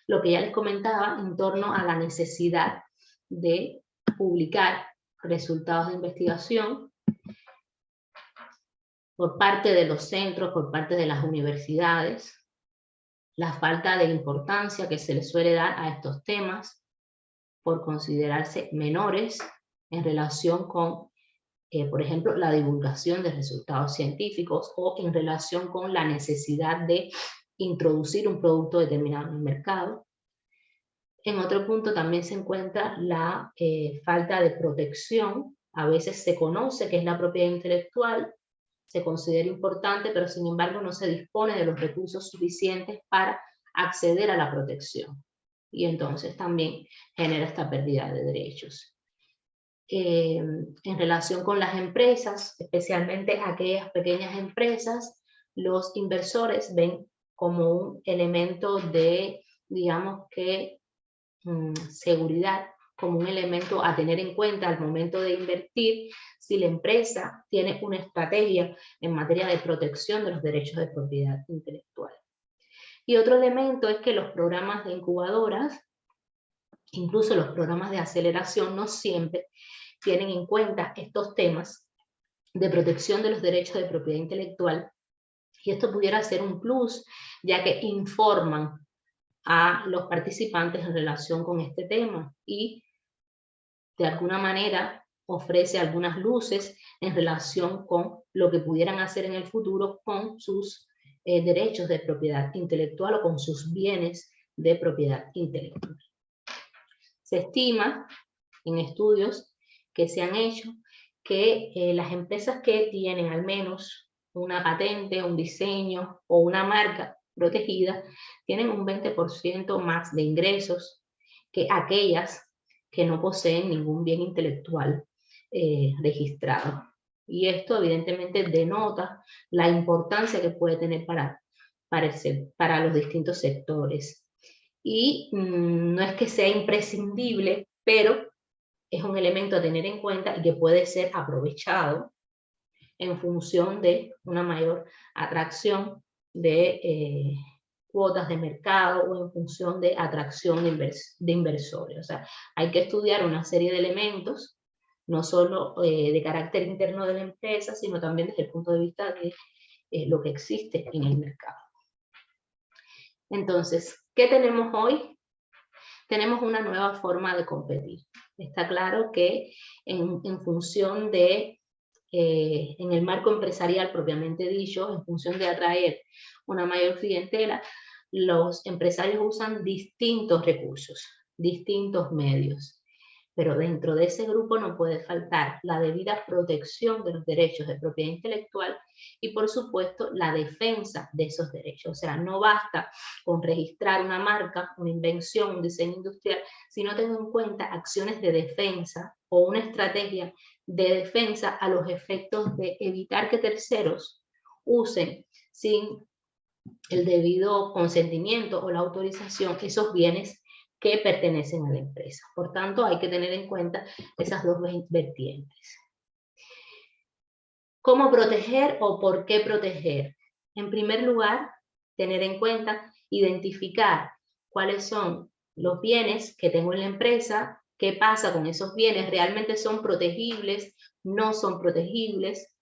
Lo que ya les comentaba en torno a la necesidad de publicar resultados de investigación por parte de los centros, por parte de las universidades, la falta de importancia que se le suele dar a estos temas por considerarse menores en relación con, por ejemplo, la divulgación de resultados científicos o en relación con la necesidad de introducir un producto determinado en el mercado. En otro punto también se encuentra la falta de protección. A veces se conoce que es la propiedad intelectual, se considera importante, pero sin embargo no se dispone de los recursos suficientes para acceder a la protección. Y entonces también genera esta pérdida de derechos. En relación con las empresas, especialmente aquellas pequeñas empresas, los inversores ven como un elemento de, digamos que, seguridad, como un elemento a tener en cuenta al momento de invertir si la empresa tiene una estrategia en materia de protección de los derechos de propiedad intelectual. Y otro elemento es que los programas de incubadoras, incluso los programas de aceleración, no siempre tienen en cuenta estos temas de protección de los derechos de propiedad intelectual, y esto pudiera ser un plus, ya que informan a los participantes en relación con este tema y de alguna manera ofrece algunas luces en relación con lo que pudieran hacer en el futuro con sus derechos de propiedad intelectual o con sus bienes de propiedad intelectual. Se estima en estudios que se han hecho que las empresas que tienen al menos una patente, un diseño o una marca protegida tienen un 20% más de ingresos que aquellas que no poseen ningún bien intelectual registrado. Y esto evidentemente denota la importancia que puede tener para los distintos sectores. Y no es que sea imprescindible, pero es un elemento a tener en cuenta y que puede ser aprovechado en función de una mayor atracción de cuotas de mercado o en función de atracción de inversores. O sea, hay que estudiar una serie de elementos, no solo de carácter interno de la empresa, sino también desde el punto de vista de lo que existe en el mercado. Entonces, ¿qué tenemos hoy? Tenemos una nueva forma de competir. Está claro que en función de, en el marco empresarial propiamente dicho, en función de atraer una mayor clientela, los empresarios usan distintos recursos, distintos medios. Pero dentro de ese grupo no puede faltar la debida protección de los derechos de propiedad intelectual y, por supuesto, la defensa de esos derechos. O sea, no basta con registrar una marca, una invención, un diseño industrial, si no tengo en cuenta acciones de defensa o una estrategia de defensa a los efectos de evitar que terceros usen sin el debido consentimiento o la autorización esos bienes que pertenecen a la empresa. Por tanto, hay que tener en cuenta esas dos vertientes. ¿Cómo proteger o por qué proteger? En primer lugar, tener en cuenta, identificar cuáles son los bienes que tengo en la empresa, qué pasa con esos bienes, realmente son protegibles, no son protegibles,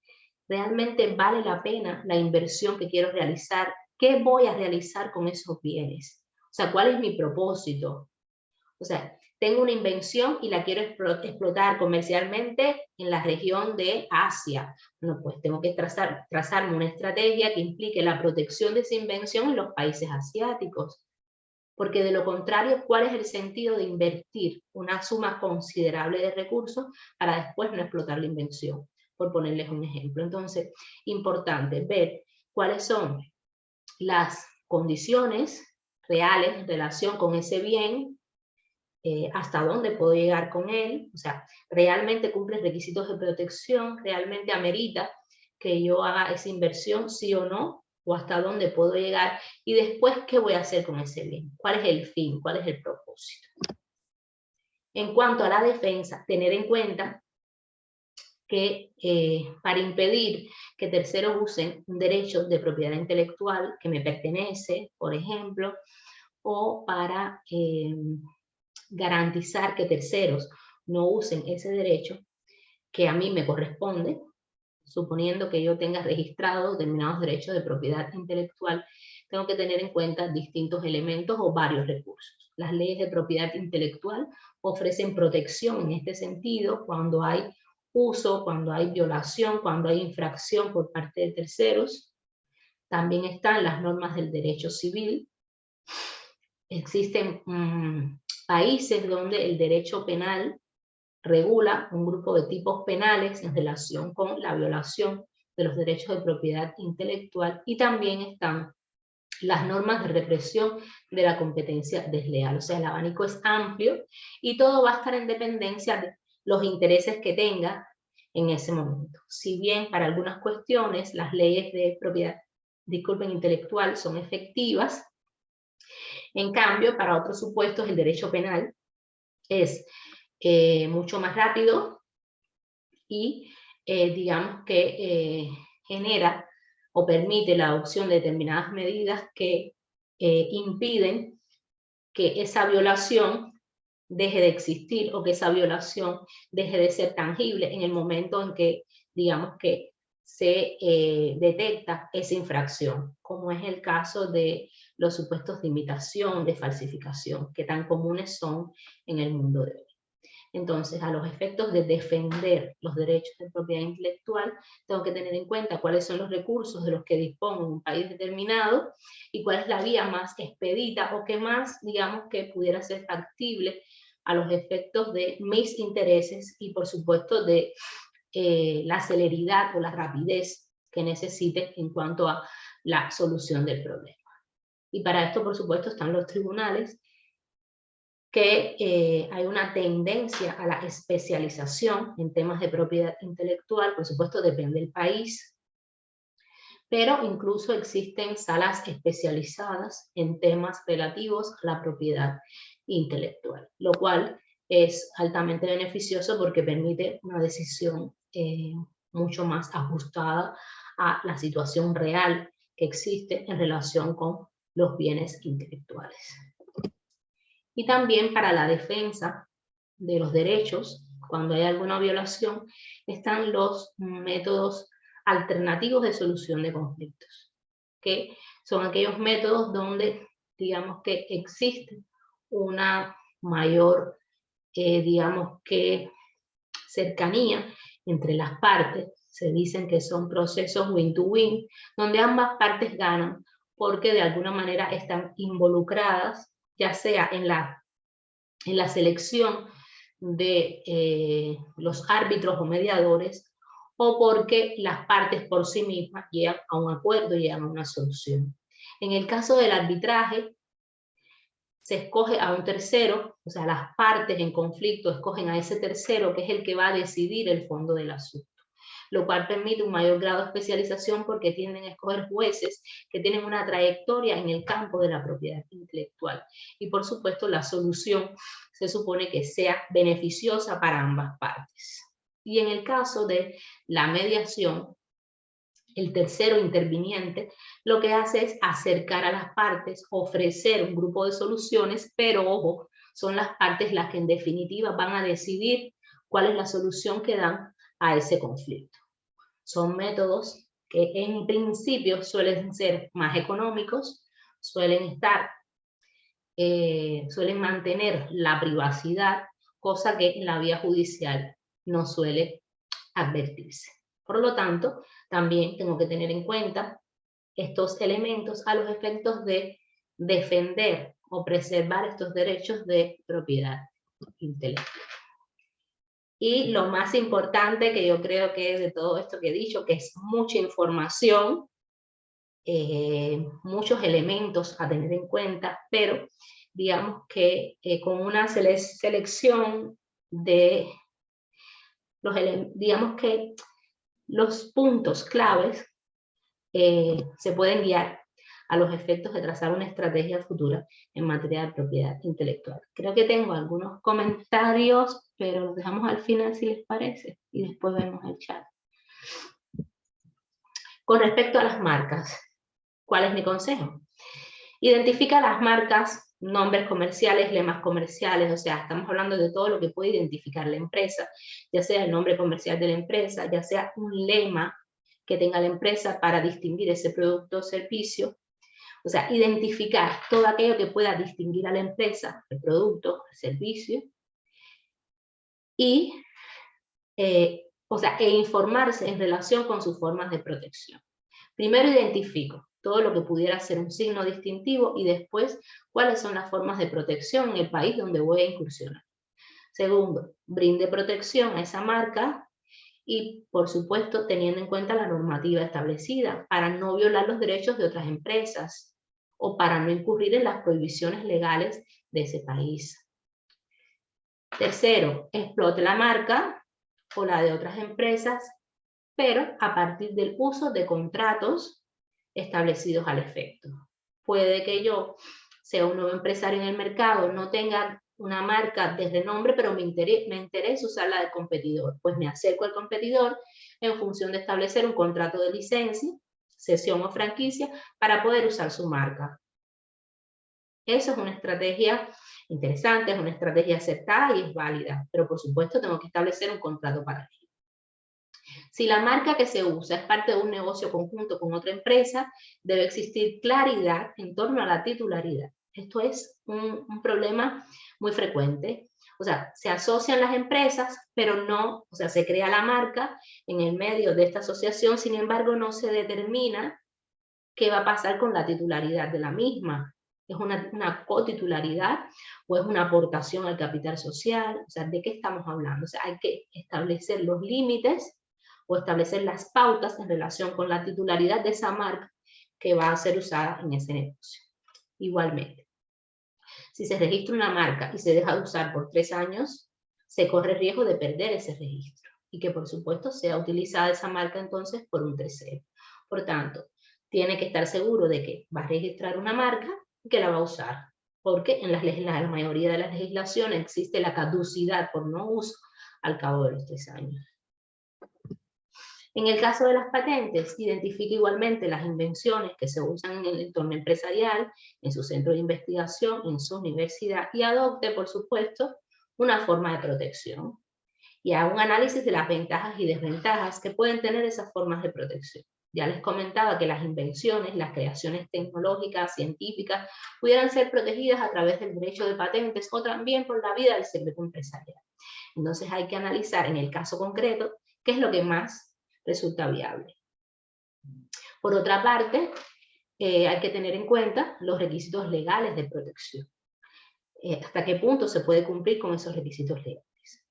realmente vale la pena la inversión que quiero realizar, qué voy a realizar con esos bienes. O sea, ¿cuál es mi propósito? O sea, tengo una invención y la quiero explotar comercialmente en la región de Asia. Bueno, pues tengo que trazarme una estrategia que implique la protección de esa invención en los países asiáticos. Porque de lo contrario, ¿cuál es el sentido de invertir una suma considerable de recursos para después no explotar la invención? Por ponerles un ejemplo. Entonces, importante ver cuáles son las condiciones reales en relación con ese bien, hasta dónde puedo llegar con él, o sea, realmente cumple requisitos de protección, realmente amerita que yo haga esa inversión, sí o no, o hasta dónde puedo llegar, y después, ¿qué voy a hacer con ese bien? ¿Cuál es el fin? ¿Cuál es el propósito? En cuanto a la defensa, tener en cuenta que para impedir que terceros usen un derecho de propiedad intelectual que me pertenece, por ejemplo, o para garantizar que terceros no usen ese derecho que a mí me corresponde, suponiendo que yo tenga registrado determinados derechos de propiedad intelectual, tengo que tener en cuenta distintos elementos o varios recursos. Las leyes de propiedad intelectual ofrecen protección en este sentido cuando hay uso, cuando hay violación, cuando hay infracción por parte de terceros. También están las normas del derecho civil. Existen países donde el derecho penal regula un grupo de tipos penales en relación con la violación de los derechos de propiedad intelectual, y también están las normas de represión de la competencia desleal. O sea, el abanico es amplio y todo va a estar en dependencia de los intereses que tenga en ese momento. Si bien para algunas cuestiones las leyes de propiedad, intelectual son efectivas, en cambio para otros supuestos el derecho penal es mucho más rápido y digamos que genera o permite la adopción de determinadas medidas que impiden que esa violación deje de existir o que esa violación deje de ser tangible en el momento en que, digamos que se detecta esa infracción, como es el caso de los supuestos de imitación, de falsificación, que tan comunes son en el mundo de hoy. Entonces, a los efectos de defender los derechos de propiedad intelectual, tengo que tener en cuenta cuáles son los recursos de los que dispongo en un país determinado y cuál es la vía más expedita o que más, digamos, que pudiera ser factible a los efectos de mis intereses y, por supuesto, de la celeridad o la rapidez que necesite en cuanto a la solución del problema. Y para esto, por supuesto, están los tribunales, que hay una tendencia a la especialización en temas de propiedad intelectual, por supuesto depende del país, pero incluso existen salas especializadas en temas relativos a la propiedad intelectual, lo cual es altamente beneficioso porque permite una decisión mucho más ajustada a la situación real que existe en relación con los bienes intelectuales. Y también para la defensa de los derechos, cuando hay alguna violación, están los métodos alternativos de solución de conflictos, que son aquellos métodos donde, digamos que existe una mayor, digamos que cercanía entre las partes. Se dicen que son procesos win-to-win, donde ambas partes ganan, porque de alguna manera están involucradas, ya sea en la selección de los árbitros o mediadores, o porque las partes por sí mismas llegan a un acuerdo, llegan a una solución. En el caso del arbitraje, se escoge a un tercero, o sea, las partes en conflicto escogen a ese tercero que es el que va a decidir el fondo del asunto, lo cual permite un mayor grado de especialización porque tienden a escoger jueces que tienen una trayectoria en el campo de la propiedad intelectual. Y por supuesto la solución se supone que sea beneficiosa para ambas partes. Y en el caso de la mediación, el tercero interviniente lo que hace es acercar a las partes, ofrecer un grupo de soluciones, pero ojo, son las partes las que en definitiva van a decidir cuál es la solución que dan a ese conflicto. Son métodos que en principio suelen ser más económicos, suelen mantener la privacidad, cosa que en la vía judicial no suele advertirse. Por lo tanto, también tengo que tener en cuenta estos elementos a los efectos de defender o preservar estos derechos de propiedad intelectual. Y lo más importante que yo creo que es de todo esto que he dicho, que es mucha información, muchos elementos a tener en cuenta, pero digamos que con una selección de digamos que los puntos claves se pueden guiar a los efectos de trazar una estrategia futura en materia de propiedad intelectual. Creo que tengo algunos comentarios, pero los dejamos al final si les parece, y después vemos el chat. Con respecto a las marcas, ¿cuál es mi consejo? Identifica las marcas nombres comerciales, lemas comerciales, o sea, estamos hablando de todo lo que puede identificar la empresa, ya sea el nombre comercial de la empresa, ya sea un lema que tenga la empresa para distinguir ese producto o servicio. O sea, identificar todo aquello que pueda distinguir a la empresa, el producto, el servicio, y e informarse en relación con sus formas de protección. Primero identifico todo lo que pudiera ser un signo distintivo y después cuáles son las formas de protección en el país donde voy a incursionar. Segundo, brinde protección a esa marca y, por supuesto, teniendo en cuenta la normativa establecida para no violar los derechos de otras empresas o para no incurrir en las prohibiciones legales de ese país. Tercero, explote la marca o la de otras empresas, pero a partir del uso de contratos establecidos al efecto. Puede que yo sea un nuevo empresario en el mercado, no tenga una marca de renombre, pero me interesa usar la del competidor. Pues me acerco al competidor en función de establecer un contrato de licencia, cesión o franquicia para poder usar su marca. Eso es una estrategia interesante, es una estrategia aceptada y es válida, pero por supuesto tengo que establecer un contrato para ello. Si la marca que se usa es parte de un negocio conjunto con otra empresa, debe existir claridad en torno a la titularidad. Esto es un problema muy frecuente. O sea, se asocian las empresas, pero no, o sea, se crea la marca en el medio de esta asociación, sin embargo, no se determina qué va a pasar con la titularidad de la misma. ¿Es una cotitularidad o es una aportación al capital social? O sea, ¿de qué estamos hablando? O sea, hay que establecer los límites o establecer las pautas en relación con la titularidad de esa marca que va a ser usada en ese negocio. Igualmente, si se registra una marca y se deja de usar por 3 años, se corre el riesgo de perder ese registro y que por supuesto sea utilizada esa marca entonces por un tercero. Por tanto, tiene que estar seguro de que va a registrar una marca y que la va a usar, porque en la mayoría de las legislaciones existe la caducidad por no uso al cabo de los 3 años. En el caso de las patentes, identifica igualmente las invenciones que se usan en el entorno empresarial, en su centro de investigación, en su universidad y adopte, por supuesto, una forma de protección. Y haga un análisis de las ventajas y desventajas que pueden tener esas formas de protección. Ya les comentaba que las invenciones, las creaciones tecnológicas, científicas, pudieran ser protegidas a través del derecho de patentes o también por la vida del secreto empresarial. Entonces hay que analizar en el caso concreto qué es lo que más resulta viable. Por otra parte, hay que tener en cuenta los requisitos legales de protección. Hasta qué punto se puede cumplir con esos requisitos legales.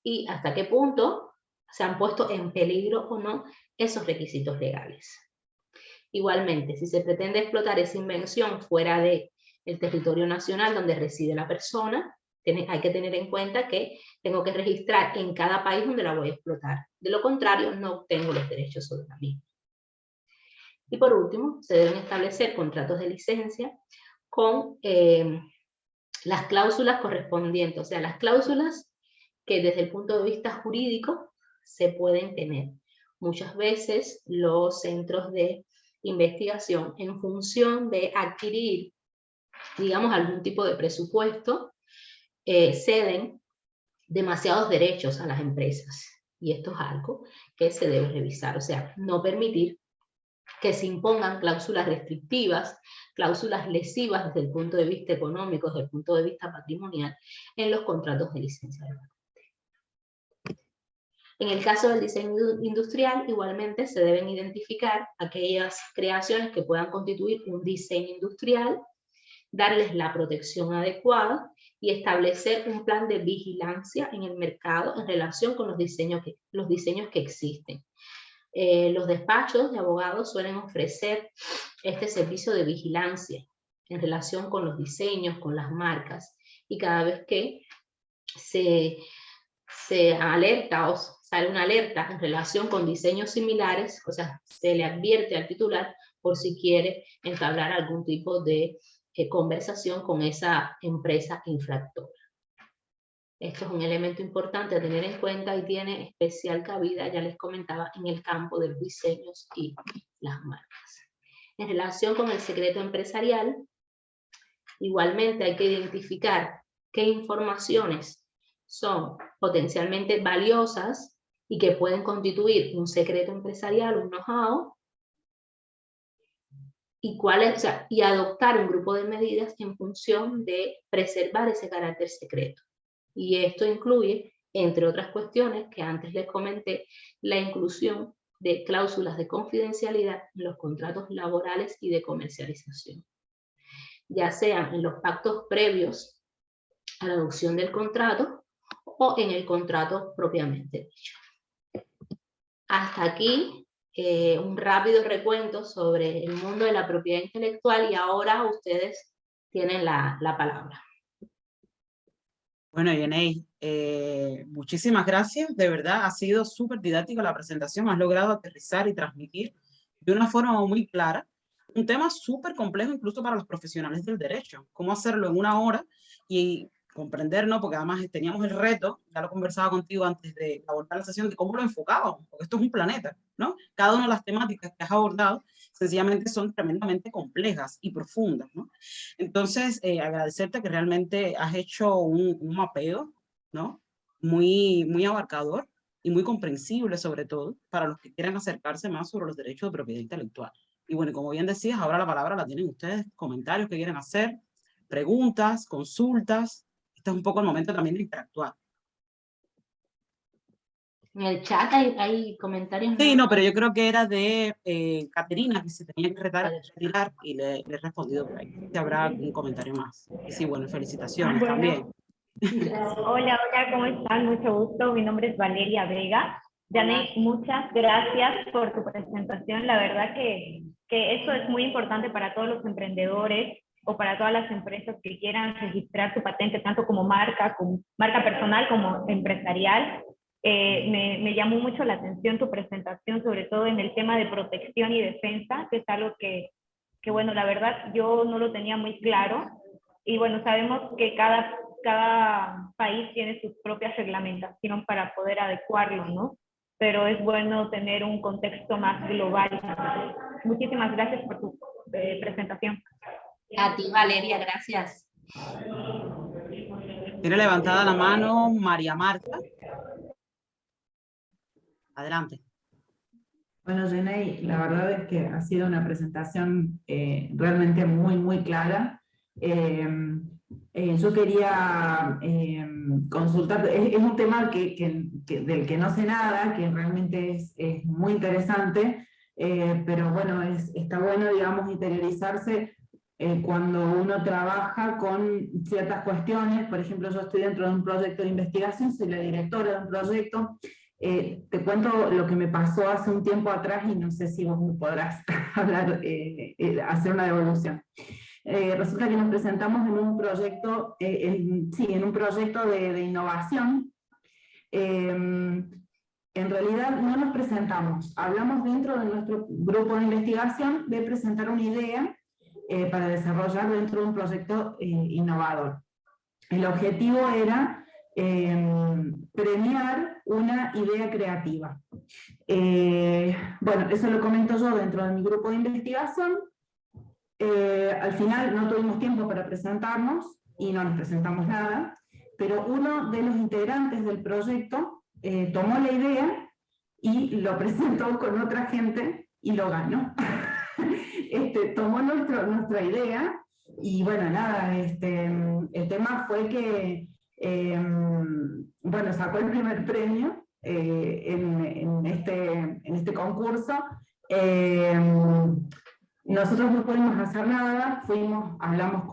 Y hasta qué punto se han puesto en peligro o no esos requisitos legales. Igualmente, si se pretende explotar esa invención fuera del territorio nacional donde reside la persona, hay que tener en cuenta que tengo que registrar en cada país donde la voy a explotar. De lo contrario, no obtengo los derechos sobre la misma. Y por último, se deben establecer contratos de licencia con las cláusulas correspondientes, o sea, las cláusulas que desde el punto de vista jurídico se pueden tener. Muchas veces los centros de investigación, en función de adquirir, digamos, algún tipo de presupuesto, ceden demasiados derechos a las empresas. Y esto es algo que se debe revisar, o sea, no permitir que se impongan cláusulas restrictivas, cláusulas lesivas desde el punto de vista económico, desde el punto de vista patrimonial, en los contratos de licencia de patente. En el caso del diseño industrial, igualmente se deben identificar aquellas creaciones que puedan constituir un diseño industrial, darles la protección adecuada y establecer un plan de vigilancia en el mercado en relación con los diseños que existen. Los despachos de abogados suelen ofrecer este servicio de vigilancia en relación con los diseños, con las marcas, y cada vez que se alerta o sale una alerta en relación con diseños similares, o sea, se le advierte al titular por si quiere entablar algún tipo de conversación con esa empresa infractora. Esto es un elemento importante a tener en cuenta y tiene especial cabida, ya les comentaba, en el campo de los diseños y las marcas. En relación con el secreto empresarial, Igualmente hay que identificar qué informaciones son potencialmente valiosas y que pueden constituir un secreto empresarial, un know-how, y adoptar un grupo de medidas en función de preservar ese carácter secreto. Y esto incluye, entre otras cuestiones que antes les comenté, la inclusión de cláusulas de confidencialidad en los contratos laborales y de comercialización, ya sean en los pactos previos a la adopción del contrato o en el contrato propiamente dicho. Hasta aquí un rápido recuento sobre el mundo de la propiedad intelectual y ahora ustedes tienen la palabra. Bueno, Yenei, muchísimas gracias. De verdad, ha sido súper didáctica la presentación. Has logrado aterrizar y transmitir de una forma muy clara un tema súper complejo incluso para los profesionales del derecho. Cómo hacerlo en una hora y comprender, ¿no? Porque además teníamos el reto, ya lo conversaba contigo antes de abordar la sesión, de cómo lo enfocábamos, porque esto es un planeta, ¿no? Cada una de las temáticas que has abordado sencillamente son tremendamente complejas y profundas, ¿no? Entonces, agradecerte que realmente has hecho un mapeo, ¿no? Muy abarcador y muy comprensible, sobre todo, para los que quieran acercarse más sobre los derechos de propiedad intelectual. Y bueno, como bien decías, ahora la palabra la tienen ustedes, comentarios que quieren hacer, preguntas, consultas. Este es un poco el momento también de interactuar. En el chat hay comentarios. Sí, no, pero yo creo que era de Caterina, que se tenía que retirar y le he respondido por ahí. Si habrá algún comentario más. Y sí, bueno, felicitaciones Bueno. también. Hola, ¿cómo están? Mucho gusto. Mi nombre es Valeria Vega. Yanei, muchas gracias por tu presentación. La verdad que esto es muy importante para todos los emprendedores o para todas las empresas que quieran registrar su patente, tanto como marca personal como empresarial. Me llamó mucho la atención tu presentación, sobre todo en el tema de protección y defensa, que es algo que bueno, la verdad yo no lo tenía muy claro. Y bueno, sabemos que cada país tiene sus propias reglamentaciones para poder adecuarlo, ¿no? Pero es bueno tener un contexto más global. Muchísimas gracias por tu presentación. A ti, Valeria, gracias. Tiene levantada la mano María Marta. Adelante. Bueno, Yenei, la verdad es que ha sido una presentación realmente muy clara. Yo quería consultar, es un tema del que no sé nada, que realmente es muy interesante, pero bueno, está bueno, digamos, interiorizarse cuando uno trabaja con ciertas cuestiones. Por ejemplo, yo estoy dentro de un proyecto de investigación, soy la directora de un proyecto. Te cuento lo que me pasó hace un tiempo atrás y no sé si vos me podrás hablar, hacer una devolución. Resulta que nos presentamos en un proyecto, en un proyecto de innovación. En realidad no nos presentamos, hablamos dentro de nuestro grupo de investigación de presentar una idea para desarrollar dentro de un proyecto innovador. El objetivo era premiar una idea creativa. Bueno, eso lo comento yo dentro de mi grupo de investigación. Al final no tuvimos tiempo para presentarnos y no nos presentamos nada, pero uno de los integrantes del proyecto tomó la idea y lo presentó con otra gente y lo ganó. Tomó nuestra idea y bueno, nada, el tema fue que bueno, sacó el primer premio en este concurso. Nosotros no pudimos hacer nada, hablamos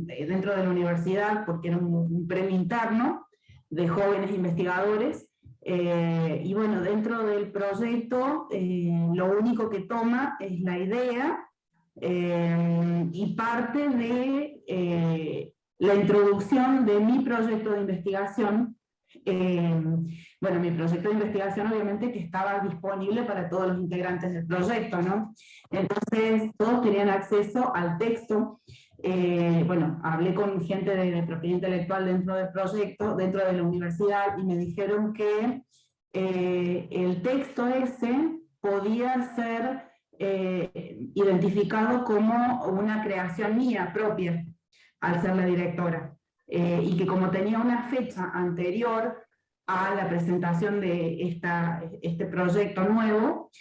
dentro de la universidad, porque era un premio interno de jóvenes investigadores, y bueno, dentro del proyecto lo único que toma es la idea y parte de la introducción de mi proyecto de investigación. Bueno, mi proyecto de investigación obviamente que estaba disponible para todos los integrantes del proyecto, ¿no? Entonces todos tenían acceso al texto. Bueno, hablé con gente de propiedad intelectual dentro del proyecto, dentro de la universidad, y me dijeron que el texto ese podía ser identificado como una creación mía propia. al ser la directora, y que como tenía una fecha anterior a la presentación de este proyecto nuevo,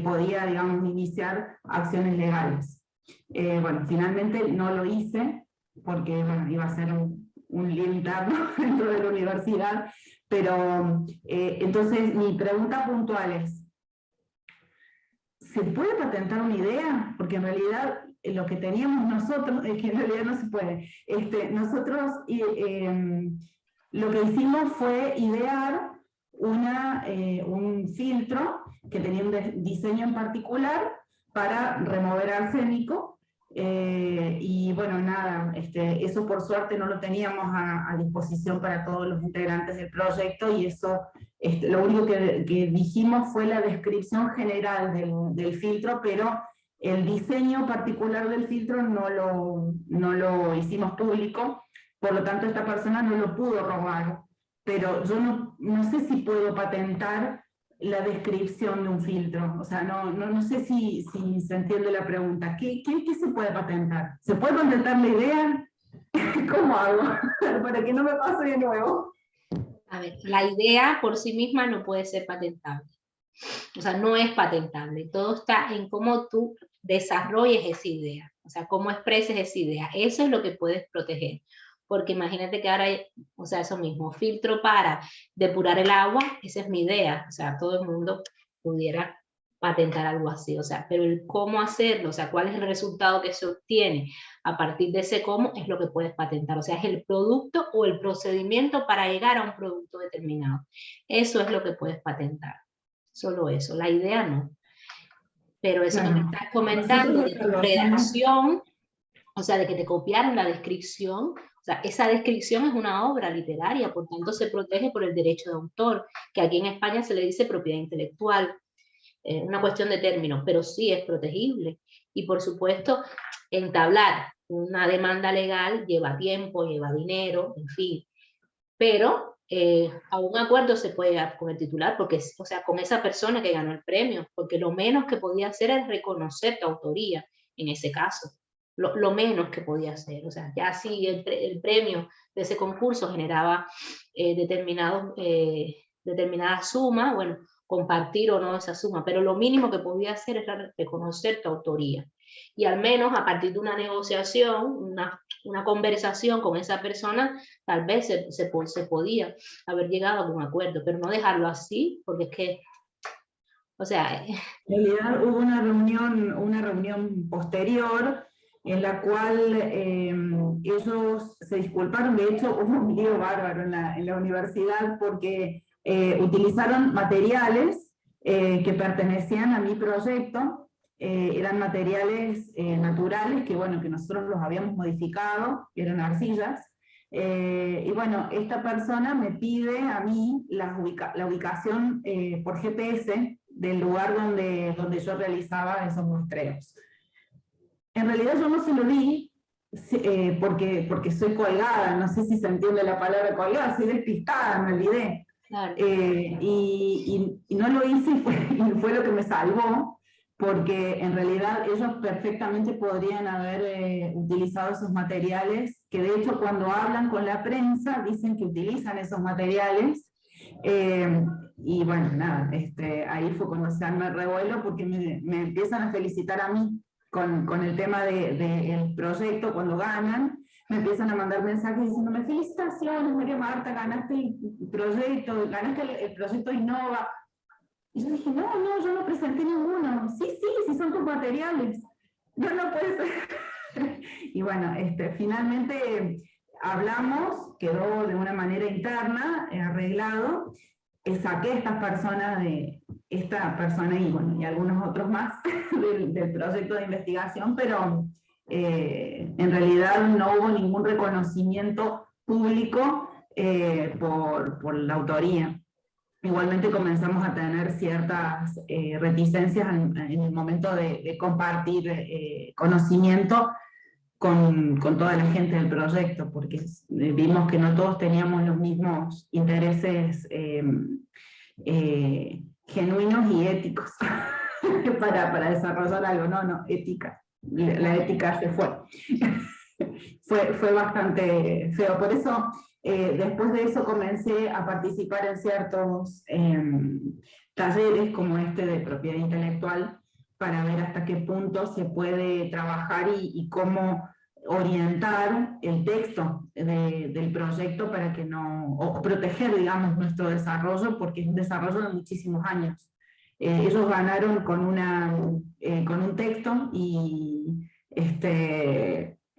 podía, digamos, iniciar acciones legales. Bueno, finalmente no lo hice, porque bueno, iba a ser un lío interno dentro de la universidad, pero entonces mi pregunta puntual es, ¿se puede patentar una idea? Porque en realidad lo que teníamos nosotros, es que en realidad no se puede. Nosotros lo que hicimos fue idear un filtro que tenía un diseño en particular para remover arsénico, y bueno, nada, eso por suerte no lo teníamos a disposición para todos los integrantes del proyecto, y eso, lo único que dijimos fue la descripción general del filtro, pero el diseño particular del filtro no lo hicimos público, por lo tanto esta persona no lo pudo robar, pero yo no sé si puedo patentar la descripción de un filtro, o sea, no sé si se entiende la pregunta. ¿Qué se puede patentar? ¿Se puede patentar la idea? ¿Cómo hago? Para que no me pase de nuevo. A ver, la idea por sí misma no puede ser patentable. O sea, no es patentable. Todo está en cómo tú desarrolles esa idea. O sea, cómo expreses esa idea. Eso es lo que puedes proteger. Porque imagínate que ahora hay, o sea, eso mismo, filtro para depurar el agua, esa es mi idea. O sea, todo el mundo pudiera patentar algo así. O sea, pero el cómo hacerlo, o sea, cuál es el resultado que se obtiene a partir de ese cómo es lo que puedes patentar. O sea, es el producto o el procedimiento para llegar a un producto determinado. Eso es lo que puedes patentar. Solo eso, la idea no. Pero eso que me estás comentando de tu redacción, o sea, de que te copiaron la descripción, o sea, esa descripción es una obra literaria, por tanto se protege por el derecho de autor, que aquí en España se le dice propiedad intelectual, una cuestión de términos, pero sí es protegible. Y por supuesto, entablar una demanda legal lleva tiempo, lleva dinero, en fin, pero a un acuerdo se puede llegar con el titular, porque, o sea, con esa persona que ganó el premio, porque lo menos que podía hacer es reconocer tu autoría en ese caso, lo menos que podía hacer. O sea, ya si el premio de ese concurso generaba determinada suma, bueno, compartir o no esa suma, pero lo mínimo que podía hacer era reconocer tu autoría. Y al menos a partir de una negociación, una conversación con esa persona, tal vez se podía haber llegado a algún acuerdo, pero no dejarlo así, porque es que, o sea... En realidad hubo una reunión posterior en la cual ellos se disculparon. De hecho, hubo un lío bárbaro en la universidad porque utilizaron materiales que pertenecían a mi proyecto. Eran materiales naturales que, bueno, que nosotros los habíamos modificado, eran arcillas, y bueno, esta persona me pide a mí la ubicación por GPS del lugar donde yo realizaba esos muestreos. En realidad yo no se lo di porque soy colgada, no sé si se entiende la palabra colgada, soy despistada, me olvidé. Claro. Y no lo hice y fue lo que me salvó, porque en realidad ellos perfectamente podrían haber utilizado esos materiales, que de hecho cuando hablan con la prensa dicen que utilizan esos materiales, y bueno, nada, ahí fue cuando se arma el revuelo, porque me empiezan a felicitar a mí con el tema del proyecto. Cuando ganan, me empiezan a mandar mensajes diciéndome: felicitaciones María Marta, ganaste el proyecto Innova. Y yo dije, no, yo no presenté ninguno. Sí, son tus materiales. No puede ser. Y bueno, finalmente hablamos, quedó de una manera interna, arreglado. Saqué a esta persona y, bueno, y algunos otros más del proyecto de investigación, pero en realidad no hubo ningún reconocimiento público por la autoría. Igualmente comenzamos a tener ciertas reticencias en el momento de compartir conocimiento con toda la gente del proyecto, porque vimos que no todos teníamos los mismos intereses genuinos y éticos para desarrollar algo. No, ética. La ética se fue. fue bastante feo. Por eso, después de eso comencé a participar en ciertos talleres como este de propiedad intelectual, para ver hasta qué punto se puede trabajar y cómo orientar el texto del proyecto para que no, o proteger, digamos, nuestro desarrollo, porque es un desarrollo de muchísimos años. Ellos ganaron con un texto y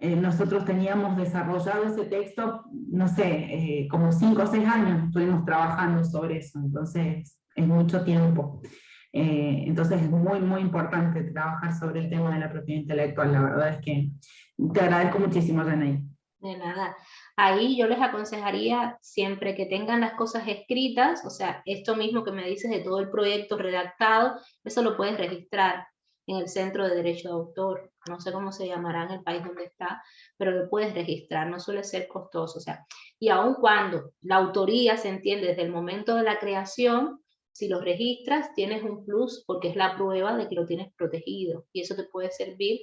nosotros teníamos desarrollado ese texto, no sé, como 5 o 6 años estuvimos trabajando sobre eso, entonces es mucho tiempo. Entonces es muy, muy importante trabajar sobre el tema de la propiedad intelectual. La verdad es que te agradezco muchísimo, Janay. De nada. Ahí yo les aconsejaría siempre que tengan las cosas escritas, o sea, esto mismo que me dices de todo el proyecto redactado, eso lo puedes registrar en el Centro de Derecho de Autor. No sé cómo se llamará en el país donde está, pero lo puedes registrar, no suele ser costoso. O sea, y aun cuando la autoría se entiende desde el momento de la creación, si lo registras tienes un plus porque es la prueba de que lo tienes protegido y eso te puede servir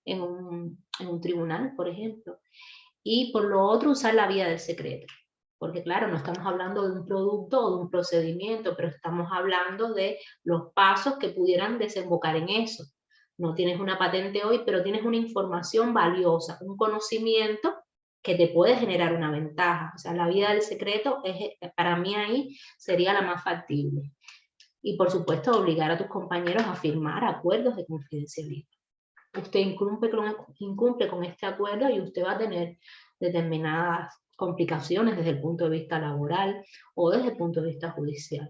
en un tribunal, por ejemplo. Y por lo otro, usar la vía del secreto. Porque claro, no estamos hablando de un producto o de un procedimiento, pero estamos hablando de los pasos que pudieran desembocar en eso. No tienes una patente hoy, pero tienes una información valiosa, un conocimiento que te puede generar una ventaja. O sea, la vía del secreto para mí ahí sería la más factible. Y por supuesto, obligar a tus compañeros a firmar acuerdos de confidencialidad. Usted incumple con este acuerdo y usted va a tener determinadas complicaciones desde el punto de vista laboral o desde el punto de vista judicial.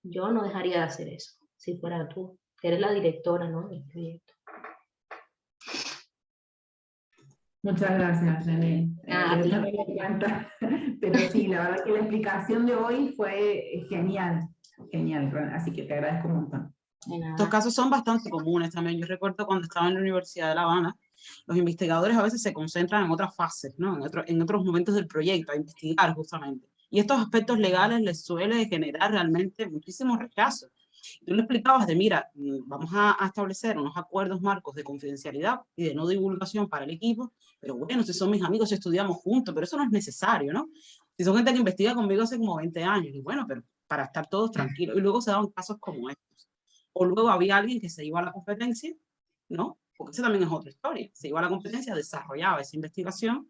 Yo no dejaría de hacer eso, si fuera tú, que eres la directora, ¿no?, del proyecto. Muchas gracias, Janay. Pero sí, la verdad que la explicación de hoy fue genial, genial, así que te agradezco un montón. Estos casos son bastante comunes también. Yo recuerdo cuando estaba en la Universidad de La Habana, los investigadores a veces se concentran en otras fases, ¿no? En otros momentos del proyecto, a investigar justamente. Y estos aspectos legales les suele generar realmente muchísimo rechazo. Tú le explicabas de, mira, vamos a establecer unos acuerdos marcos de confidencialidad y de no divulgación para el equipo, pero bueno, si son mis amigos, si estudiamos juntos, pero eso no es necesario, ¿no? Si son gente que investiga conmigo hace como 20 años, y bueno, pero para estar todos tranquilos. Y luego se daban casos como estos. O luego había alguien que se iba a la competencia, ¿no? Porque esa también es otra historia. Se iba a la competencia, desarrollaba esa investigación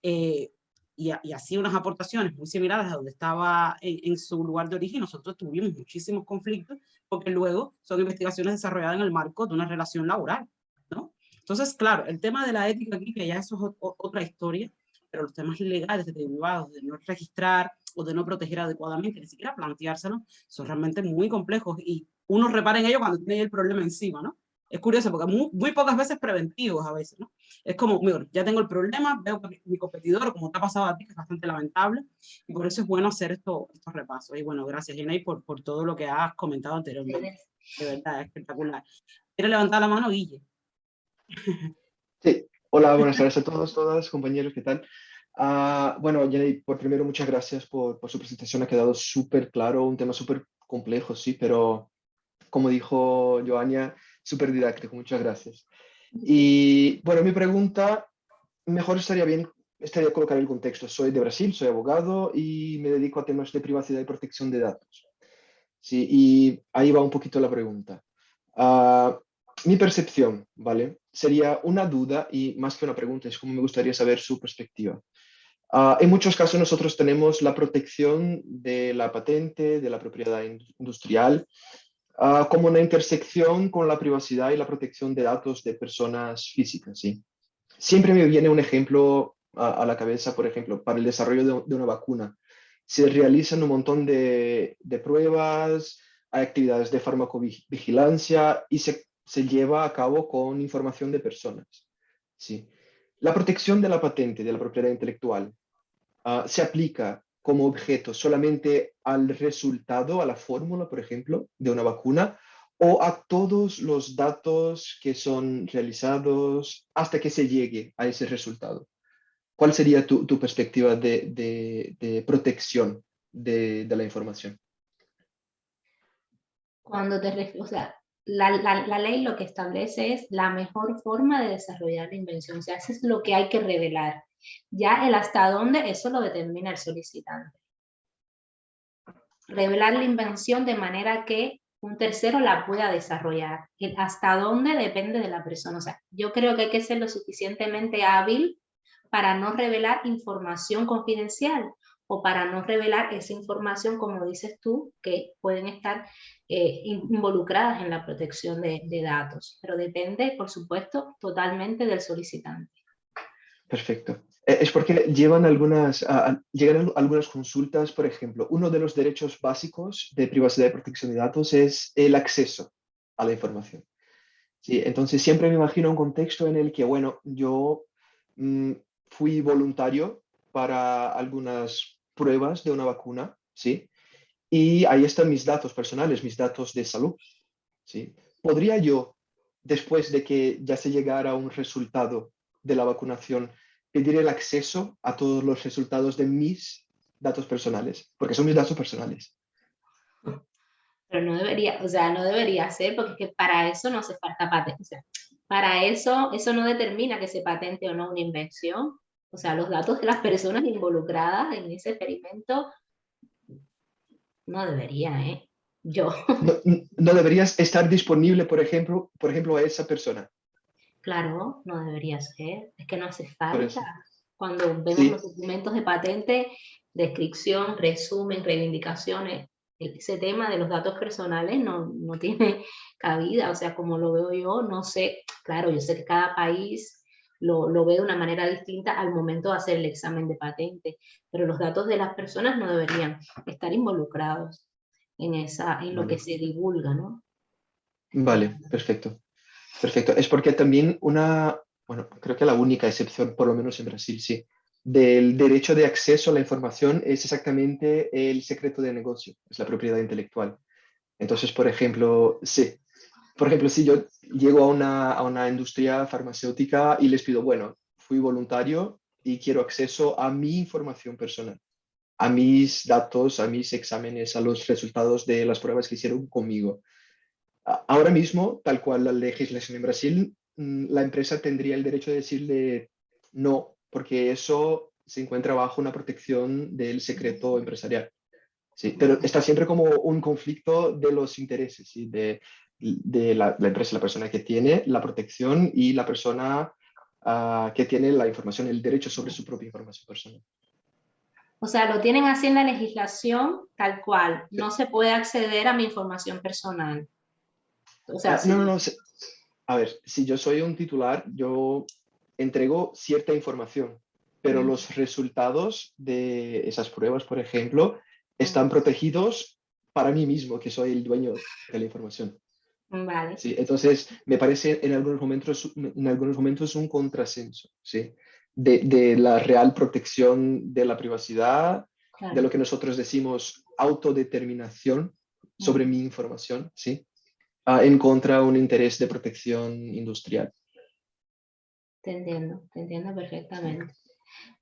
y hacía unas aportaciones muy similares a donde estaba en su lugar de origen. Nosotros tuvimos muchísimos conflictos porque luego son investigaciones desarrolladas en el marco de una relación laboral, ¿no? Entonces, claro, el tema de la ética aquí, que ya eso es otra historia, pero los temas legales derivados de no registrar o de no proteger adecuadamente, ni siquiera planteárselo, son realmente muy complejos y uno repara en ello cuando tiene el problema encima, ¿no? Es curioso porque muy pocas veces preventivos a veces, ¿no? Es como, mira, ya tengo el problema, veo que mi competidor, como te ha pasado a ti, que es bastante lamentable, y por eso es bueno hacer estos repasos. Y bueno, gracias, Janay, por todo lo que has comentado anteriormente. De verdad, es espectacular. ¿Quieres levantar la mano, Guille? Sí, hola, buenas tardes a todos, todas, compañeros, ¿qué tal? Bueno, Janay, por primero, muchas gracias por su presentación, ha quedado súper claro, un tema súper complejo, sí, pero como dijo Joania, súper didáctico, muchas gracias. Y bueno, mi pregunta, mejor estaría colocar el contexto. Soy de Brasil, soy abogado y me dedico a temas de privacidad y protección de datos. Sí, y ahí va un poquito la pregunta. Mi percepción, ¿vale? Sería una duda y más que una pregunta, es como me gustaría saber su perspectiva. En muchos casos nosotros tenemos la protección de la patente, de la propiedad industrial, como una intersección con la privacidad y la protección de datos de personas físicas, ¿sí? Siempre me viene un ejemplo a la cabeza, por ejemplo, para el desarrollo de una vacuna. Se realizan un montón de pruebas, hay actividades de farmacovigilancia y se lleva a cabo con información de personas, ¿sí? La protección de la patente, de la propiedad intelectual, se aplica como objeto solamente al resultado, a la fórmula, por ejemplo, de una vacuna, o a todos los datos que son realizados hasta que se llegue a ese resultado. ¿Cuál sería tu perspectiva de protección de la información? Cuando o sea, la ley lo que establece es la mejor forma de desarrollar la invención, o sea, eso es lo que hay que revelar. Ya el hasta dónde, eso lo determina el solicitante. Revelar la invención de manera que un tercero la pueda desarrollar. El hasta dónde depende de la persona. O sea, yo creo que hay que ser lo suficientemente hábil para no revelar información confidencial o para no revelar esa información, como dices tú, que pueden estar involucradas en la protección de datos. Pero depende, por supuesto, totalmente del solicitante. Perfecto. Es porque llegan algunas consultas, por ejemplo, uno de los derechos básicos de privacidad y protección de datos es el acceso a la información. Sí, entonces siempre me imagino un contexto en el que, bueno, yo fui voluntario para algunas pruebas de una vacuna, ¿sí? Y ahí están mis datos personales, mis datos de salud, ¿sí? ¿Podría yo, después de que ya se llegara a un resultado de la vacunación, pedir el acceso a todos los resultados de mis datos personales? Porque son mis datos personales. Pero no debería, o sea, no debería ser, porque es que para eso no hace falta patente. O sea, para eso no determina que se patente o no una invención. O sea, los datos de las personas involucradas en ese experimento no debería, ¿eh? Yo, No, no deberías estar disponible, por ejemplo, a esa persona. claro, no debería ser. Es que no hace Por falta. eso. Cuando vemos los Sí, documentos de patente, descripción, resumen, reivindicaciones, ese tema de los datos personales no tiene cabida. O sea, como lo veo yo, no sé, claro, yo sé que cada país lo ve de una manera distinta al momento de hacer el examen de patente, pero los datos de las personas no deberían estar involucrados en lo que vale. se divulga, ¿no? Vale, perfecto. Perfecto. Es porque también bueno, creo que la única excepción, por lo menos en Brasil, sí, del derecho de acceso a la información es exactamente el secreto de negocio, es la propiedad intelectual. Entonces, por ejemplo, sí. Por ejemplo, si yo llego a una industria farmacéutica y les pido, bueno, fui voluntario y quiero acceso a mi información personal, a mis datos, a mis exámenes, a los resultados de las pruebas que hicieron conmigo. Ahora mismo, tal cual la legislación en Brasil, la empresa tendría el derecho de decirle no, porque eso se encuentra bajo una protección del secreto empresarial. Sí, pero está siempre como un conflicto de los intereses, ¿sí? De la empresa, la persona que tiene la protección y la persona que tiene la información, el derecho sobre su propia información personal. O sea, lo tienen así en la legislación tal cual. Sí. No se puede acceder a mi información personal. O sea, No, no, sí. no. A ver, si yo soy un titular, yo entrego cierta información, pero los resultados de esas pruebas, por ejemplo, están protegidos para mí mismo, que soy el dueño de la información. Vale, Sí, entonces me parece en algunos momentos un contrasenso, ¿sí? De la real protección de la privacidad, de claro. lo que nosotros decimos autodeterminación sobre mi información, ¿sí? En contra de un interés de protección industrial. Te entiendo Sí, perfectamente.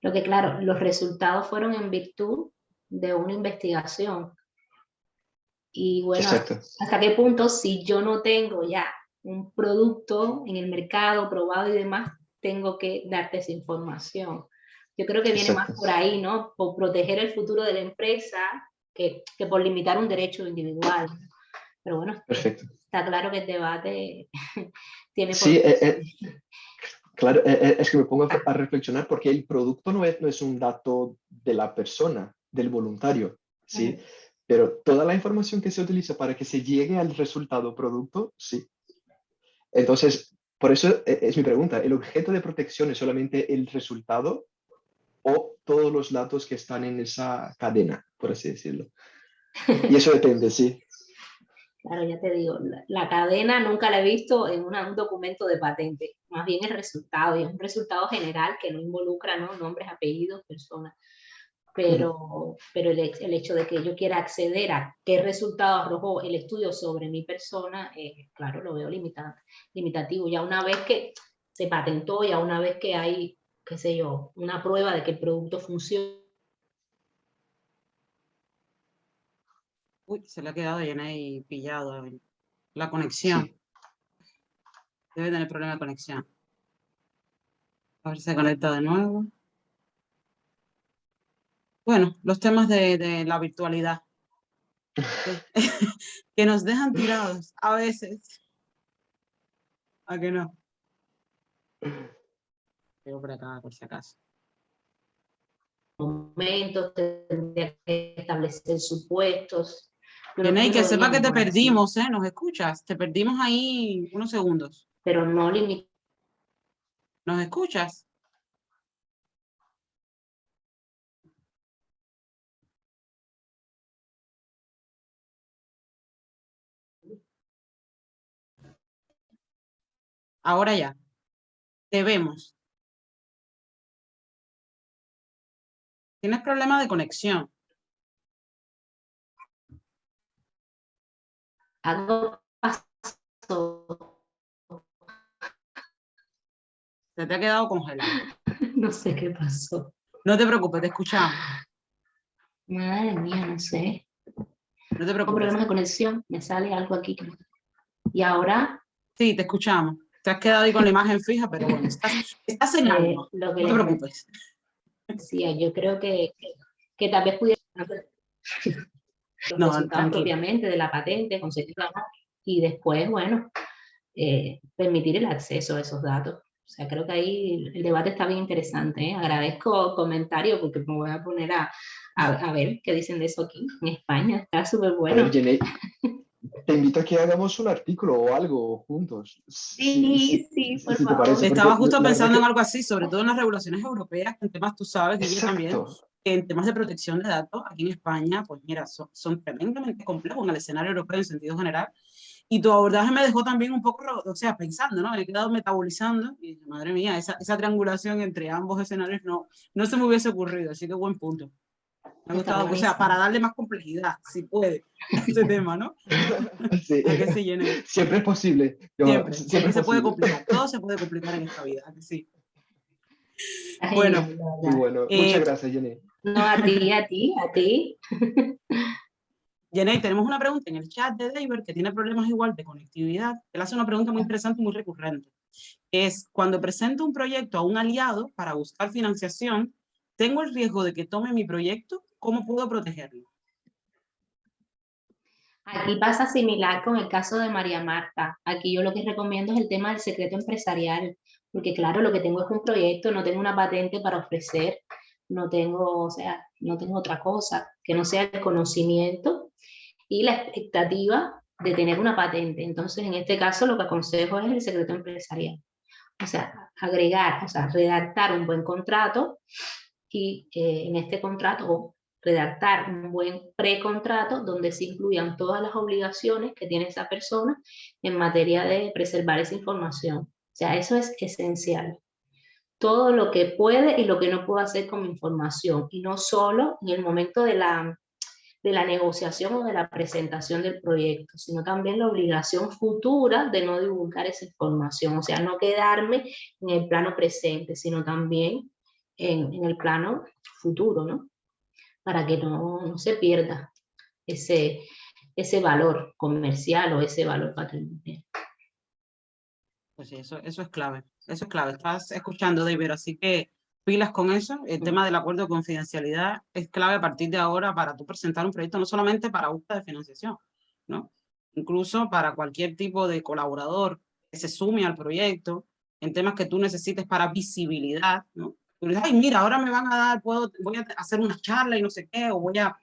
Lo que claro, los resultados fueron en virtud de una investigación. Y bueno, exacto, ¿hasta qué punto si yo no tengo ya un producto en el mercado probado y demás, tengo que darte esa información? Yo creo que viene más exacto. por ahí, ¿no? Por proteger el futuro de la empresa que por limitar un derecho individual. Pero bueno, Perfecto. está claro que el debate tiene por Sí, qué. claro, es que me pongo a reflexionar porque el producto no es un dato de la persona, del voluntario, ¿sí? Pero toda la información que se utiliza para que se llegue al resultado producto, sí. Entonces, por eso es mi pregunta, ¿el objeto de protección es solamente el resultado o todos los datos que están en esa cadena, por así decirlo? Y eso depende, sí. Claro, ya te digo, la cadena nunca la he visto en un documento de patente, más bien el resultado, y es un resultado general que no involucra, ¿no? Nombres, apellidos, personas. Ujú. Pero el hecho de que yo quiera acceder a qué resultado arrojó el estudio sobre mi persona, claro, lo veo limitativo. Ya una vez que se patentó, ya una vez que hay, qué sé yo, una prueba de que el producto funciona. Uy, se le ha quedado llena y pillado. La conexión. Sí. Debe tener problema de conexión. A ver si se conecta de nuevo. Bueno, los temas de la virtualidad. Que nos dejan tirados a veces. ¿A que no? Veo por acá, por si acaso. Momentos, tendría que establecer supuestos. Yenei, que sepa que te perdimos, ¿eh? ¿Nos escuchas? Te perdimos ahí unos segundos. Pero no limitar. ¿Nos escuchas? Ahora ya. Te vemos. Tienes problemas de conexión. Algo pasó. Se te ha quedado congelado. No sé qué pasó. No te preocupes, te escuchamos. Madre mía, no sé. No te Tengo preocupes. problemas de conexión, me sale algo aquí. Y ahora... Sí, te escuchamos. Te has quedado ahí con la imagen fija, pero bueno, estás señalando. lo que No te preocupes. decía, yo creo que tal vez pudiera los No, resultados tranquilo. propiamente de la patente, conseguir ganar, y después, bueno, permitir el acceso a esos datos. O sea, creo que ahí el debate está bien interesante, ¿eh? Agradezco comentarios porque me voy a poner a ver qué dicen de eso aquí en España. Está súper A bueno. ver, Yenei, te invito a que hagamos un artículo o algo juntos. Sí, por Si te favor. parece, porque Estaba justo la verdad pensando en que... algo así, sobre todo en las regulaciones europeas, en temas, tú sabes, Guille, también, Exacto. en temas de protección de datos, aquí en España, pues mira, son tremendamente complejos en el escenario europeo en sentido general. Y tu abordaje me dejó también un poco, o sea, pensando, ¿no? He quedado metabolizando y dije, madre mía, esa triangulación entre ambos escenarios no se me hubiese ocurrido, así que buen punto. Me ha gustado, o sea, para darle más complejidad, si puede, a este tema, ¿no? Sí. A que se llene. Siempre es posible. Siempre es se puede posible. complicar, todo se puede complicar en esta vida, ¿a que sí? Está Bueno, genial, la Y verdad. bueno, muchas gracias, Yenei. No, a ti. Yenei, tenemos una pregunta en el chat de David que tiene problemas igual de conectividad. Él hace una pregunta muy interesante y muy recurrente. Es, cuando presento un proyecto a un aliado para buscar financiación, ¿tengo el riesgo de que tome mi proyecto? ¿Cómo puedo protegerlo? Aquí pasa similar con el caso de María Marta. Aquí yo lo que recomiendo es el tema del secreto empresarial, porque claro, lo que tengo es un proyecto, no tengo una patente para ofrecer, no tengo otra cosa que no sea el conocimiento y la expectativa de tener una patente. Entonces, en este caso, lo que aconsejo es el secreto empresarial. O sea, redactar un buen contrato y en este contrato redactar un buen precontrato donde se incluyan todas las obligaciones que tiene esa persona en materia de preservar esa información. O sea, eso es esencial. Todo lo que puede y lo que no puede hacer con mi información, y no solo en el momento de la negociación o de la presentación del proyecto, sino también la obligación futura de no divulgar esa información. O sea, no quedarme en el plano presente, sino también en el plano futuro, ¿no? Para que no se pierda ese valor comercial o ese valor patrimonial. Pues sí, eso es clave. Eso es clave. Estás escuchando, David, así que pilas con eso. El tema del acuerdo de confidencialidad es clave a partir de ahora para tú presentar un proyecto, no solamente para búsqueda de financiación, ¿no? Incluso para cualquier tipo de colaborador que se sume al proyecto en temas que tú necesites para visibilidad, ¿no? Tú dices, ay, mira, ahora me van a dar, voy a hacer una charla y no sé qué, o voy a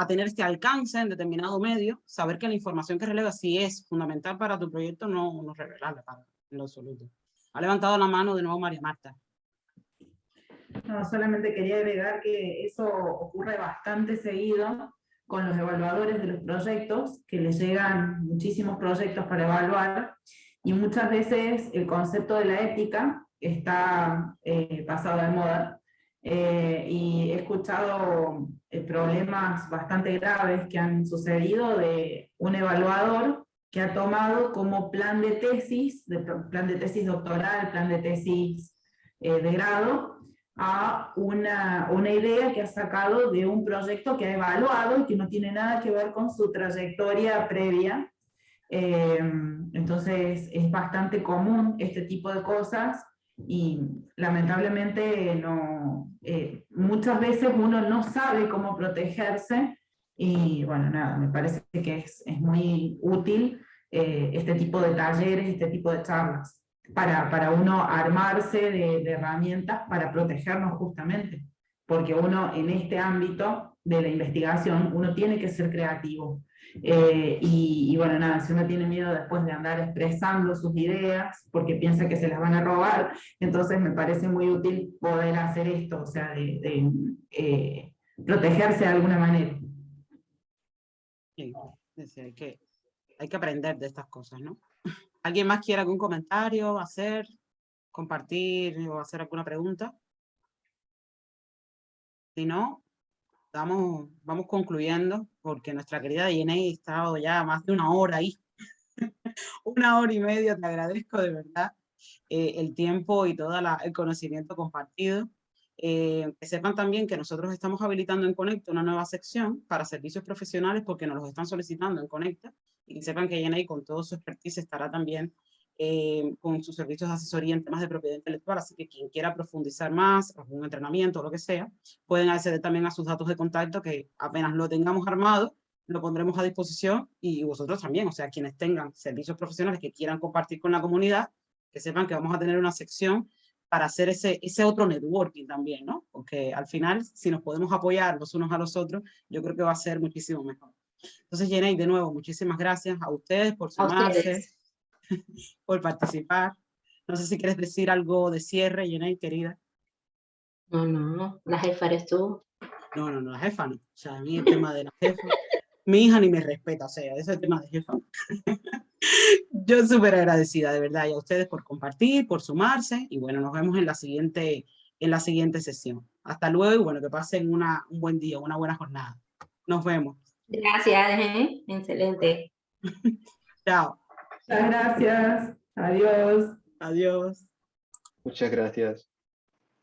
tener este alcance en determinado medio, saber que la información que releva sí es fundamental para tu proyecto, no revelarla en lo absoluto. Ha levantado la mano de nuevo María Marta. No, solamente quería agregar que eso ocurre bastante seguido con los evaluadores de los proyectos, que les llegan muchísimos proyectos para evaluar, y muchas veces el concepto de la ética está pasado de moda, y he escuchado problemas bastante graves que han sucedido de un evaluador que ha tomado como plan de tesis doctoral, plan de tesis de grado, a una idea que ha sacado de un proyecto que ha evaluado y que no tiene nada que ver con su trayectoria previa, Entonces es bastante común este tipo de cosas y lamentablemente muchas veces uno no sabe cómo protegerse y bueno, nada, me parece que es muy útil este tipo de talleres, este tipo de charlas, para uno armarse de herramientas para protegernos justamente, porque uno en este ámbito de la investigación, uno tiene que ser creativo. Y bueno, nada, si uno tiene miedo después de andar expresando sus ideas porque piensa que se las van a robar, entonces me parece muy útil poder hacer esto, o sea, protegerse de alguna manera. Sí, hay que aprender de estas cosas, ¿no? ¿Alguien más quiere algún comentario, hacer, compartir o hacer alguna pregunta? Si no, vamos concluyendo, porque nuestra querida Jenny ha estado ya más de una hora ahí. 1 hora y media, te agradezco de verdad el tiempo y todo el conocimiento compartido. Que sepan también que nosotros estamos habilitando en Conecta una nueva sección para servicios profesionales porque nos los están solicitando en Conecta, y que sepan que Jenny con todo su expertise estará también con sus servicios de asesoría en temas de propiedad intelectual, así que quien quiera profundizar más, algún entrenamiento o lo que sea, pueden acceder también a sus datos de contacto, que apenas lo tengamos armado, lo pondremos a disposición, y vosotros también, o sea, quienes tengan servicios profesionales que quieran compartir con la comunidad, que sepan que vamos a tener una sección para hacer ese otro networking también, ¿no? Porque al final, si nos podemos apoyar los unos a los otros, yo creo que va a ser muchísimo mejor. Entonces, Jenny, de nuevo, muchísimas gracias a ustedes por sumarse, por participar. No sé si quieres decir algo de cierre, Jenny, querida. No, la jefa eres tú. No, la jefa no. O sea, a mí el tema de la jefa, mi hija ni me respeta, o sea, ese es el tema de jefa. Yo súper agradecida, de verdad, y a ustedes por compartir, por sumarse, y bueno, nos vemos en la siguiente sesión. Hasta luego, y bueno, que pasen un buen día, una buena jornada. Nos vemos. Gracias, excelente. Chao. Muchas gracias. Adiós. Adiós. Muchas gracias.